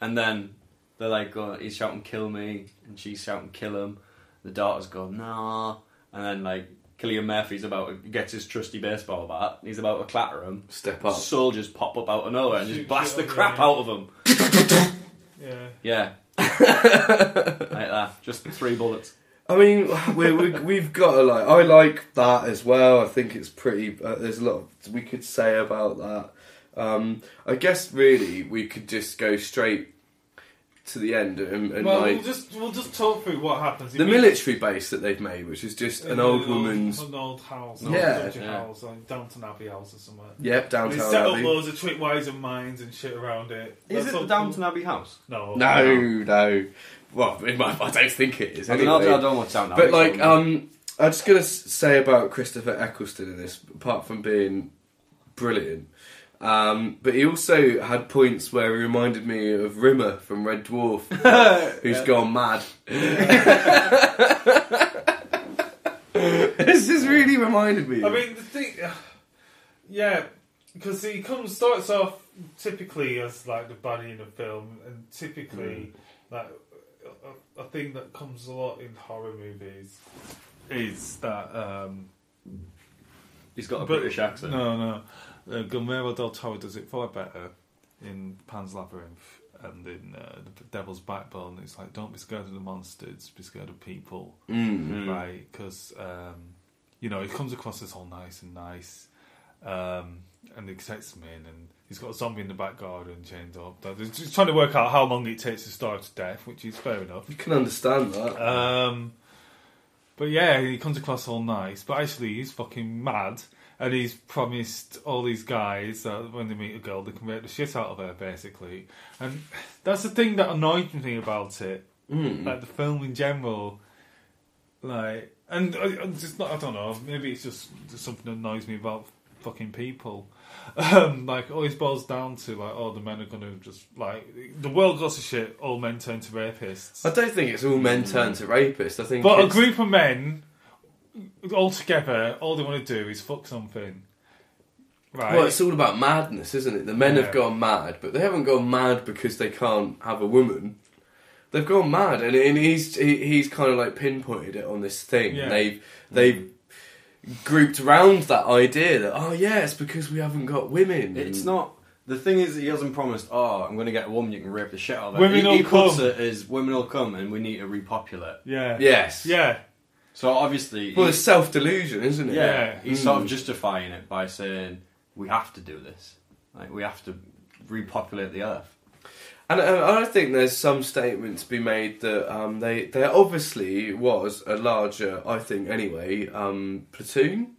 And then they're like, he's shouting, kill me. And she's shouting, kill him. The daughter's going, nah. And then like, Cillian Murphy's gets his trusty baseball bat. And he's about to clatter him. Step up. Soldiers pop up out of nowhere and just Shoot blast the shit crap on out of him. Yeah. Yeah. Like that. Just 3 bullets. I mean, we've got to like. I like that as well. I think it's pretty. There's a lot we could say about that. I guess really we could just go straight to the end and Well, like we'll just talk through what happens. the military base that they've made, which is just an old woman's. An old house. Yeah. House, like Downton Abbey house or something. Yep, They downtown set up Abbey. loads of tripwires and mines and shit around it. Is That's it all the Downton Abbey house? cool. No. Well, I don't think it is. I Anyway. don't watch Downton Abbey. But like, I'm just gonna say about Christopher Eccleston in this, apart from being brilliant, but he also had points where he reminded me of Rimmer from Red Dwarf, who's gone mad. This just really reminded me. I mean, the thing, yeah, because he starts off typically as like the baddie in a film, and typically like a thing that comes a lot in horror movies is that. he's got a British accent. No. Guillermo del Toro does it far better in Pan's Labyrinth and in The Devil's Backbone. It's like, don't be scared of the monsters, be scared of people. Right? Because, it comes across as all nice, and he takes them in, and he's got a zombie in the back garden chained up. He's just trying to work out how long it takes to starve to death, which is fair enough. You can understand that. But yeah, he comes across all nice, but actually he's fucking mad. And he's promised all these guys that when they meet a girl, they can rape the shit out of her, basically. And that's the thing that annoyed me about it. Like, the film in general. Like, and I'm just not, I don't know, maybe it's just something that annoys me about fucking people. Like, always boils down to, like, the men are going to just, like, the world goes to shit, all men turn to rapists. I don't think it's all men turn to rapists. I think But a it's... group of men... all together, all they want to do is fuck something. Right? Well, it's all about madness, isn't it? The men have gone mad, but they haven't gone mad because they can't have a woman. They've gone mad, and he's kind of like pinpointed it on this thing. Yeah. They've grouped around that idea that it's because we haven't got women. It's not. The thing is, he hasn't promised. I'm going to get a woman you can rape the shit out of. Women will he puts come. it as women will come, and we need to repopulate. Yeah. Yes. Yeah. So obviously, Well, it's self-delusion, isn't it? Yeah. he's sort of justifying it by saying we have to do this. Like, we have to repopulate the earth. And I think there's some statement to be made that there obviously was a larger, I think anyway, platoon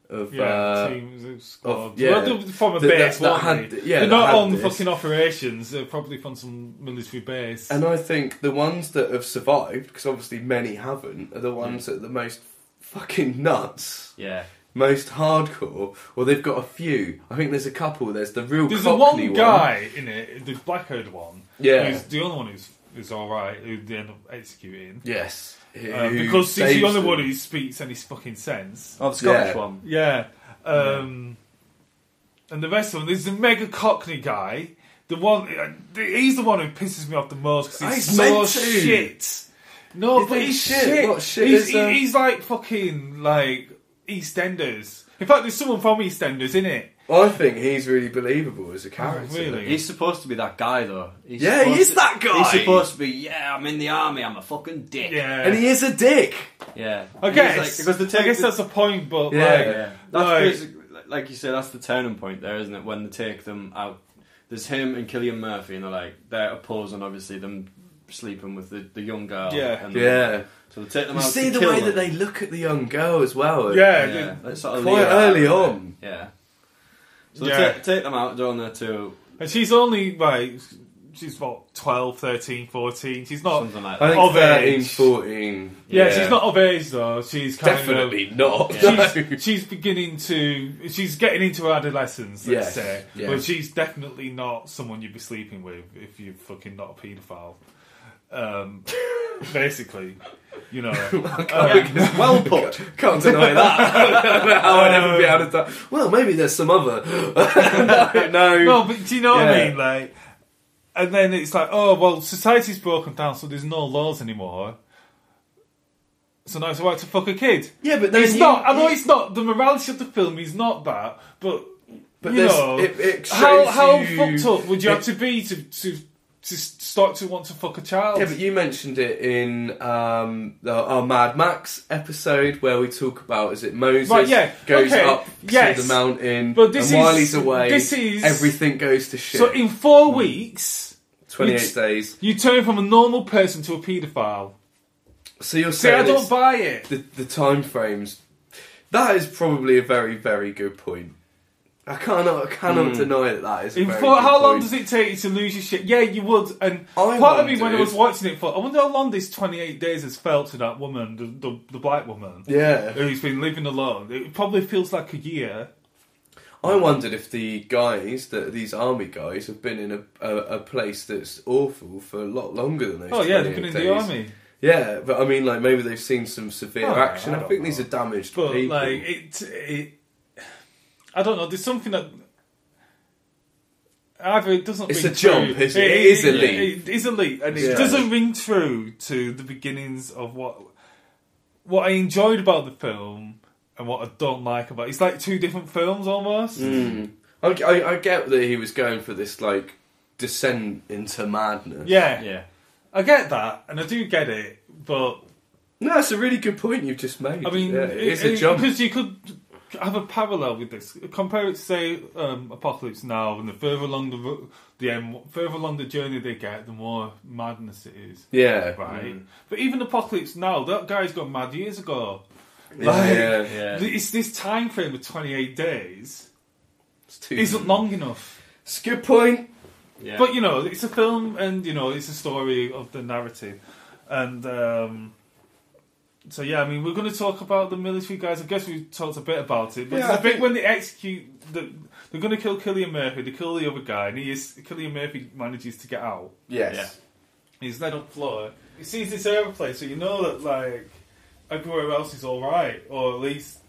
of teams, squads. yeah, Well, they're from a base, weren't they? They're not on this. fucking operations. They're probably from some military base. And I think the ones that have survived, because obviously many haven't, are the ones that are the most fucking nuts. Yeah. Most hardcore, or they've got a few. I think there's a couple. There's the real There's Cockney one guy in it, the black-haired one. Yeah. Who's the only one who's all right, who they end up executing. Yes. Because he's the only one who speaks any fucking sense. Oh, the Scottish one. Yeah. And the rest of them, there's the mega Cockney guy. The one, he's the one who pisses me off the most because he's so shit. No, but he's shit. What shit he's like fucking like EastEnders. In fact, there's someone from EastEnders in it. I think he's really believable as a character. Oh, really? He's supposed to be that guy, though. He is that guy. He's supposed to be, yeah, I'm in the army, I'm a fucking dick. Yeah. And he is a dick. Yeah. I guess that's the point, but That's basically, like you said, that's the turning point there, isn't it? When they take them out, there's him and Cillian Murphy, and they're opposing, obviously, them sleeping with the young girl. Yeah. So they take them you out. See the way that they look at the young girl as well. Yeah. Sort of quite early on. Yeah. So they take them out, down there too. And she's only like, she's what, 12, 13, 14. She's not something like I that. think of 13, age. 14. Yeah, she's not of age though. She's kind Definitely not. She's she's getting into adolescence, let's say. Yeah. But she's definitely not someone you'd be sleeping with if you're fucking not a paedophile. Basically, you know. Well put. Can't deny that. I don't know how I'd ever be able to. Well, maybe there's some other. No, but do you know what I mean? Like, and then it's like, oh well, society's broken down, so there's no laws anymore. So now it's alright to fuck a kid. Yeah, but then it's not. I know it's not. The morality of the film is not that, but you know, it how fucked up would you have to be to start to want to fuck a child? Yeah, but you mentioned it in our Mad Max episode where we talk about, is it Moses goes up to the mountain, but this and while he's away, is everything goes to shit. So in 4 weeks, 28 days, you turn from a normal person to a paedophile. So you're saying I don't buy it. The time frames. That is probably a very, very good point. I cannot deny that is a very good how long point. does it take you to lose your shit? Yeah, you would. And I part of me, when I wondered- was watching it, thought, I wonder how long this 28 days has felt to that woman, the black woman, who's been living alone. It probably feels like a year. I wondered if the guys, these army guys, have been in a place that's awful for a lot longer than those. Oh yeah, they've been in the army. Yeah, but I mean, like, maybe they've seen some severe action. I think these are damaged but people. Like it, I don't know. There's something that either it doesn't. It's ring a jump. true. It is elite. It is elite, and it doesn't ring true to the beginnings of what I enjoyed about the film and what I don't like about it. It's like two different films almost. I get that he was going for this like descent into madness. Yeah. I get that, and I do get it, but no, it's a really good point you've just made. I mean, it's a jump because you could have a parallel with this. Compare it to say Apocalypse Now, and the further along further along the journey they get, the more madness it is. Yeah, right. But even Apocalypse Now, that guy's got mad years ago. It's this time frame of 28 days. Isn't long enough. It's a good point. Yeah. But, you know, it's a film and, you know, it's a story of the narrative. And, so, yeah, I mean, we're going to talk about the military guys. I guess we talked a bit about it. But there's a bit when they execute... They're going to kill Cillian Murphy. They kill the other guy. And Cillian Murphy manages to get out. Yes. Yeah. He's led up floor. He sees this aeroplane, so you know that, like, everywhere else is all right. Or at least...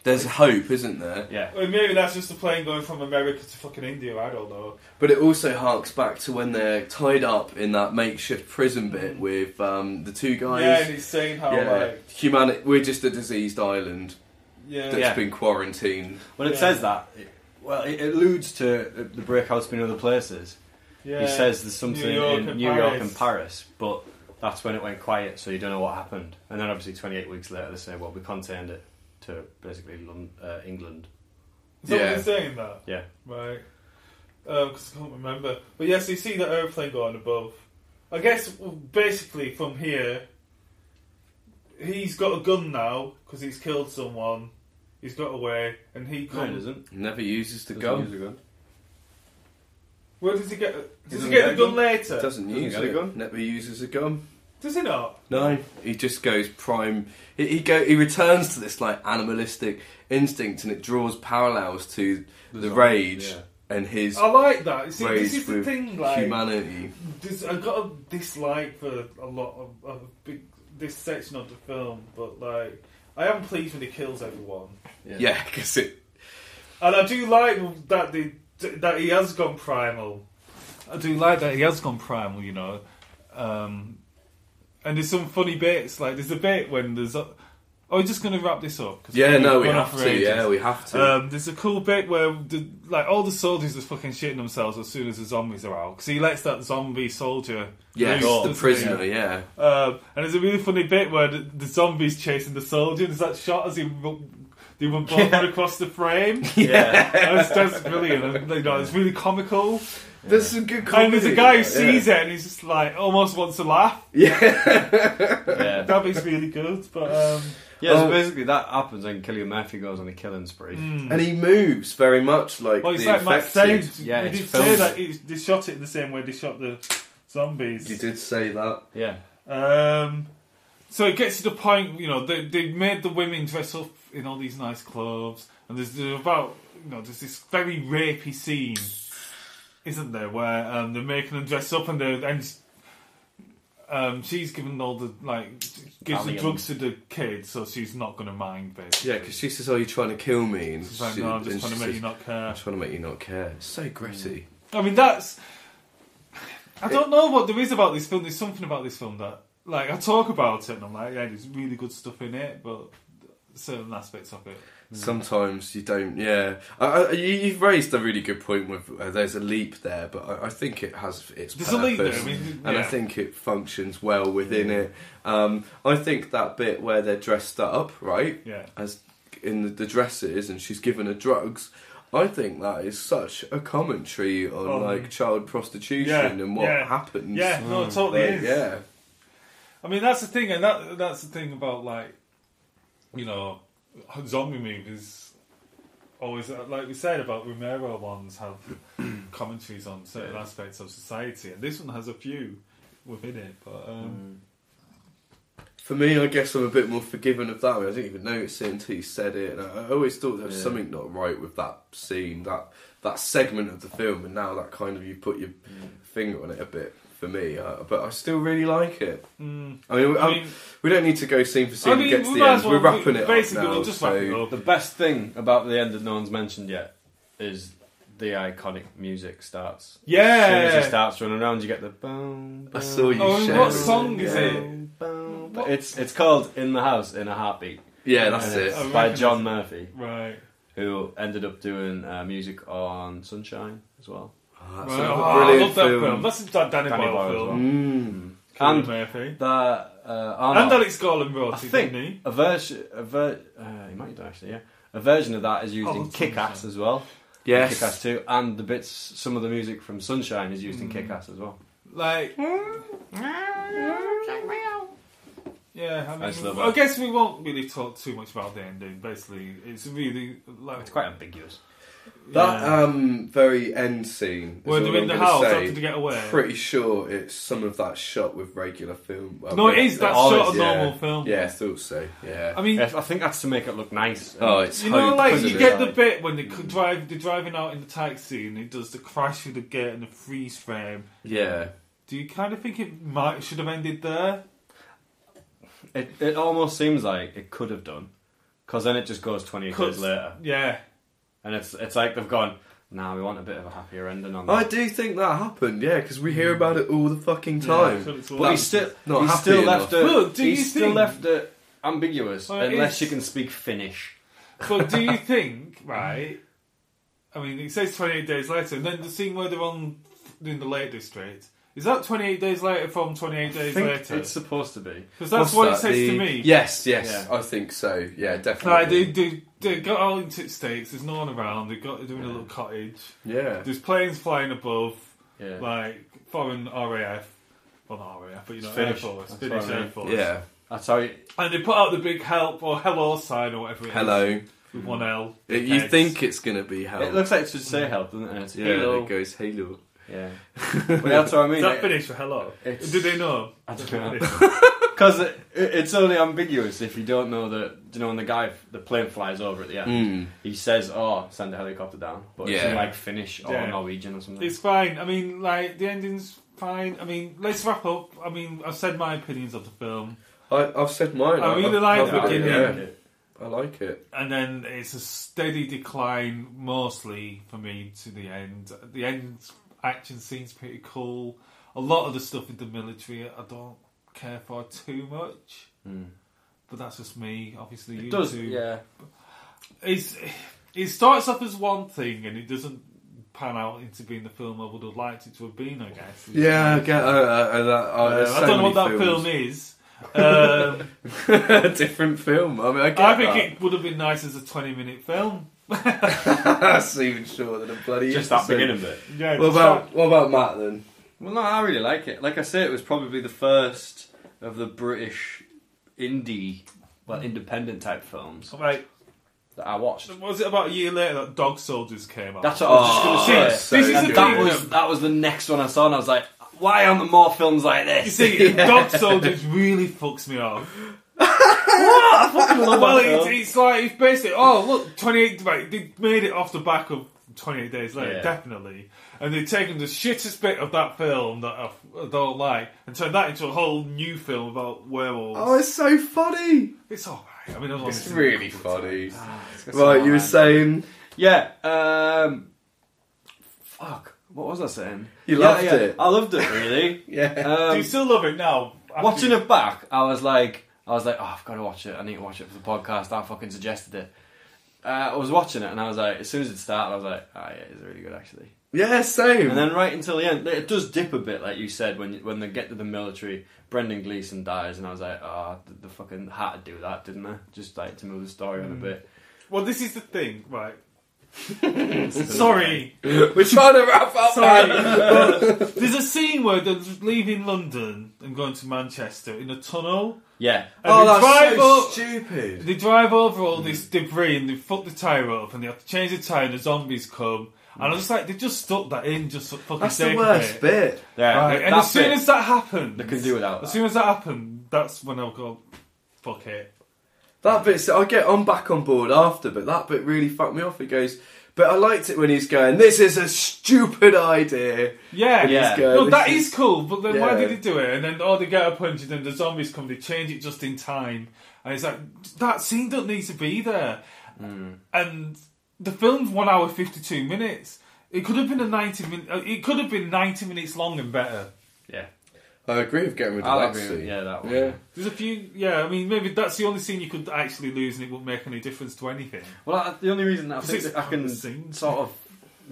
There's hope, isn't there? Yeah. Well, maybe that's just a plane going from America to fucking India, I don't know. But it also harks back to when they're tied up in that makeshift prison bit with the two guys. Yeah, and he's saying how, like... we're just a diseased island that's been quarantined. When it says that, it alludes to the breakouts being other places. Yeah. He says there's something in New York and Paris, but that's when it went quiet, so you don't know what happened. And then obviously 28 weeks later they say, well, we contained it to basically England. Is that what they're saying that? Yeah. Right. Because I can't remember. But yes, you see that aeroplane going above. I guess, basically, from here, he's got a gun now, because he's killed someone. He's got away, and he comes... No, he doesn't. Never uses the Doesn't gun. use a gun. Where does he get... Does he get the gun later? Doesn't use a gun. Never uses a gun. Does he not? No, he just goes prime. He returns to this like animalistic instinct, and it draws parallels to the rage and his. I like that. See, rage this is the with thing. Like humanity. I've got a dislike for a lot of this section of the film, but like I am pleased when he kills everyone. Yeah, because it. And I do like that that he has gone primal. I do like that he has gone primal. You know. And there's some funny bits, like there's a bit when there's... we're just going to wrap this up. We have to. Yeah, we have to. There's a cool bit where all the soldiers are fucking shitting themselves as soon as the zombies are out. Because he lets that zombie soldier... Yes, the prisoner, yeah. And there's a really funny bit where the zombie's chasing the soldier. There's that shot as they run both across the frame. Yeah. That's brilliant. It's really comical. There's some good comedy. And there's a guy who sees it and he's just like almost wants to laugh. Yeah. That bit's really good. But so basically that happens when Cillian Murphy goes on a killing spree. And he moves very much like it's the like Matt said. Yeah, they did say that they shot it in the same way they shot the zombies. You did say that. Yeah. So it gets to the point, they made the women dress up in all these nice clothes, and there's this very rapey scene, isn't there, where they're making them dress up, and she's given all the gives the drugs to the kid, so she's not going to mind, basically. Yeah, because she says, "Oh, you're trying to kill me," and she's like, "No, I'm just trying to make you not care." I'm trying to make you not care. It's so gritty. I mean, I don't know what there is about this film. There's something about this film that, I talk about it and I'm like, yeah, there's really good stuff in it, but certain aspects of it. Sometimes you don't, you've raised a really good point with there's a leap there, but I think it has its purpose. There's a leap there, I think it functions well within it. I think that bit where they're dressed up, right? Yeah. As in the dresses, and she's given her drugs. I think that is such a commentary on child prostitution and what happens. Yeah, no, it totally is. Yeah. I mean, that's the thing, and that's the thing about zombie movies. Always, like we said about Romero ones, have commentaries on certain aspects of society, and this one has a few within it. But for me, I guess I'm a bit more forgiving of that. I didn't even notice it until you said it, and I always thought there was something not right with that scene, that segment of the film, and now that kind of you put your finger on it a bit. For me, but I still really like it. I mean, we don't need to go scene for scene and get to the end. We're wrapping it up now. We'll just wrap it up. The best thing about the end that no one's mentioned yet is the iconic music starts. Yeah. As soon as he starts running around, you get the boom. I saw you. What song is it? Boom. It's called "In the House in a Heartbeat." Yeah, that's it. It's by John Murphy, right? Who ended up doing music on Sunshine as well. I love that film. That's a Danny Boyle film. And Murphy. And Alex Garland wrote it, didn't he? A version, he might have done actually, yeah. A version of that is used in Kick-Ass as well. Yes. Kick-Ass 2, and some of the music from Sunshine is used in Kick-Ass as well. Yeah, I guess we won't really talk too much about the ending. Basically, it's really it's quite ambiguous. That very end scene. Where they're in the house after they get away. Pretty sure it's some of that shot with regular film. No, it is. That's shot of normal film. Yeah, I thought so. Yeah. I mean, I think that's to make it look nice. It's you get the bit when they're driving out in the taxi and it does the crash through the gate and the freeze frame. Yeah. Do you kind of think it should have ended there? It almost seems like it could have done, because then it just goes 28 years later. Yeah. And it's like they've gone, we want a bit of a happier ending on that. I do think that happened, because we hear about it all the fucking time. But he's still left it ambiguous, unless you can speak Finnish. But do you think, right, I mean, it says 28 days later, and then the scene where they're in the Lake District, is that 28 days later from 28 days later? It's supposed to be. Because that's what it says to me. Yes, I think so. Yeah, definitely. They got all into States, there's no one around, they're doing a little cottage. Yeah. There's planes flying above, yeah. Foreign RAF. Well, not RAF, but Air Force. Finnish Air Force. Yeah. That's how you... And they put out the big help or hello sign or whatever it is. Hello. With one L. You think it's going to be help. It looks like it should say help, doesn't it? It goes halo. Yeah. But that's what I mean. Is that finished for Hello? Did they know? I don't know. Because it's only ambiguous if you don't know that. You know, when the plane flies over at the end, he says, "Oh, send the helicopter down," but it's in like Finnish or Norwegian or something. It's fine. I mean, like the ending's fine. I mean, let's wrap up. I mean, I've said my opinions of the film. I've said mine. I really like the beginning. I like it. And then it's a steady decline, mostly for me, to the end. The end action scene's pretty cool. A lot of the stuff in the military I don't care for too much. But that's just me. Obviously, it you does, too. yeah. It starts off as one thing and it doesn't pan out into being the film I would have liked it to have been, I guess. Yeah, I get I don't know what that film is. A different film. I mean, I think it would have been nice as a 20-minute film. That's even shorter than a bloody. Just that beginning bit. Yeah. What about Matt then? Well, no, I really like it. Like I say, it was probably the first of the British indie, independent type films Right. that I watched. Was it about a year later that Dog Soldiers came out? That's what I was just going to say. This is the thing. That was the next one I saw, and I was like, why aren't there more films like this? You see, Dog Soldiers really fucks me off. What? I fucking love Well, that film. it's like, it's basically, oh, look, 28, right, they made it off the back of 28 Days Later, definitely. And they've taken the shittest bit of that film that I don't like and turned that into a whole new film about werewolves. Oh, it's so funny. It's alright. I mean, it's really funny. Right, you were saying... Yeah, fuck. What was I saying? You loved it. I loved it, really. Do you still love it now? Watching it back, I was like, oh, I've got to watch it. I need to watch it for the podcast. I fucking suggested it. I was watching it, and I was like, as soon as it started, I was like, oh, yeah, it's really good, actually. Yeah, same. And then right until the end, it does dip a bit, like you said, when they get to the military. Brendan Gleeson dies, and I was like, oh, they fucking had to do that, didn't they? Just like to move the story on a bit. Well, this is the thing, right? Sorry. We're trying to wrap up. Sorry. There's a scene where they're leaving London and going to Manchester in a tunnel. Yeah. And that's so stupid. They drive over all this debris and they fuck the tyre up and they have to change the tyre and the zombies come. And I was just like, they just stuck that in just for fucking That's sake the worst bit. Yeah. Right. And as soon as that happened... They can do without that. As soon as that happened, that's when I'll go, fuck it. That bit, I'm back on board after, but that bit really fucked me off. It goes, but I liked it when he's going, this is a stupid idea. Yeah, going, no, that is cool, but then why did he do it? And then, they get a punch and then the zombies come, they change it just in time. And it's like, that scene doesn't need to be there. And the film's 1 hour 52 minutes. It could have been 90 minutes long and better. Yeah. I agree with getting rid of that scene. Yeah, that one. Yeah. There's a few, I mean, maybe that's the only scene you could actually lose and it wouldn't make any difference to anything. Well, the only reason I think that I can scenes. sort of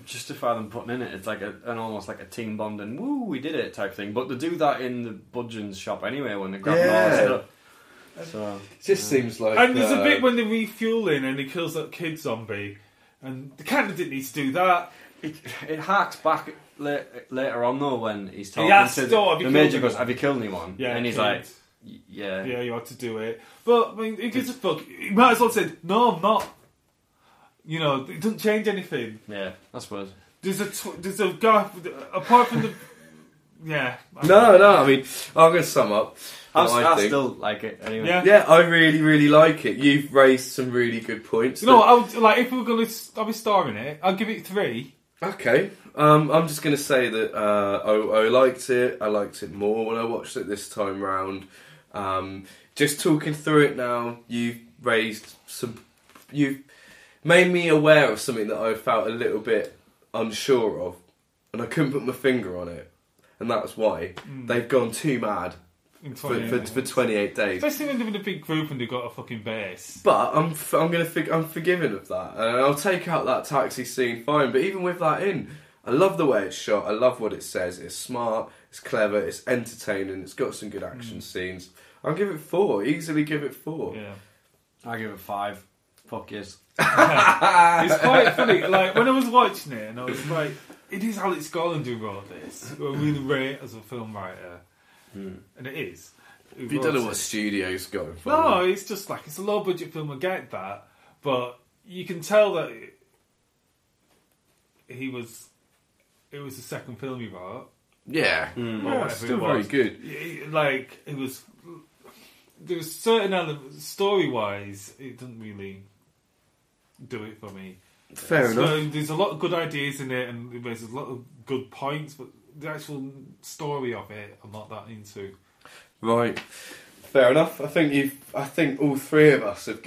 justify them putting in it's like an almost like a team bonding, woo, we did it type thing. But they do that in the Budgeon's shop anyway when they grab all the stuff. So, it just seems like... And there's a bit when they're refueling and he kills that kid zombie. And the kind of didn't need to do that. It harks back later on though when he's talking to the major goes, have you killed anyone? Yeah, and he's like, yeah, you had to do it. But I mean, it gives a fuck. He might as well have said, no, I'm not. You know, it doesn't change anything. Yeah, I suppose. There's a guy apart from the No, I mean, I'm going to sum up. I still like it anyway. Yeah, I really, really like it. You've raised some really good points. You know what, I would, like, if we were going to... I'll be starring it. I'll give it 3. Okay. I'm just going to say that I liked it. I liked it more when I watched it this time round. Just talking through it now, you've made me aware of something that I felt a little bit unsure of. And I couldn't put my finger on it. And that's why. They've gone too mad. For 28 days, especially when they're in a big group and they've got a fucking base. But I'm forgiving of that, and I'll take out that taxi scene, fine. But even with that in, I love the way it's shot. I love what it says. It's smart. It's clever. It's entertaining. It's got some good action scenes. I'll give it 4. Easily give it 4. Yeah, I give it 5. Fuck yes. It's quite funny. Like when I was watching it, and I was like, "It is Alex Garland doing all of this." I really rate as a film writer. And it is. You don't know what studio's going for. No, it's just like, it's a low budget film, I get that. But you can tell that he was it was the second film he wrote. Yeah, still very good. It was. There was certain elements, story-wise, it doesn't really do it for me. Fair enough. There's a lot of good ideas in it, and there's a lot of good points, but the actual story of it, I'm not that into. Right. Fair enough. I think all three of us have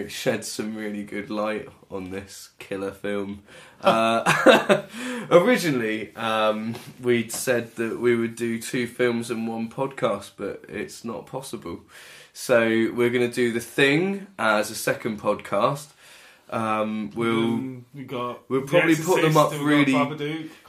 shed some really good light on this killer film. Originally, we'd said that we would do 2 films in one podcast, but it's not possible. So we're going to do The Thing as a second podcast. We'll probably put them up really.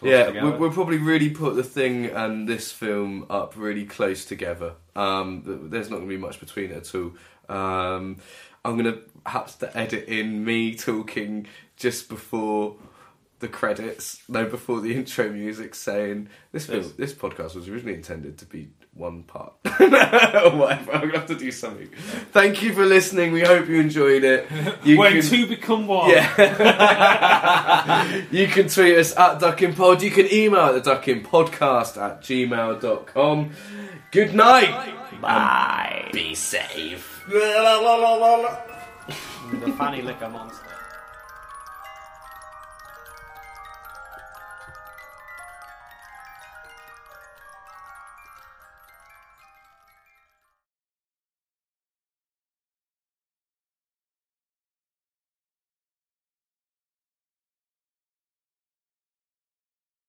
We'll probably really put The Thing and this film up really close together. There's not going to be much between it at all. I'm going to have to edit in me talking just before the credits, before the intro music, saying this podcast was originally intended to be one part or whatever. I'm gonna have to do something. Thank you for listening. We hope you enjoyed it. Two become one. Yeah. You can tweet us at duckingpod. You can email at theduckingpodcast@gmail.com. Good night. Bye. Be safe. The fanny liquor monster.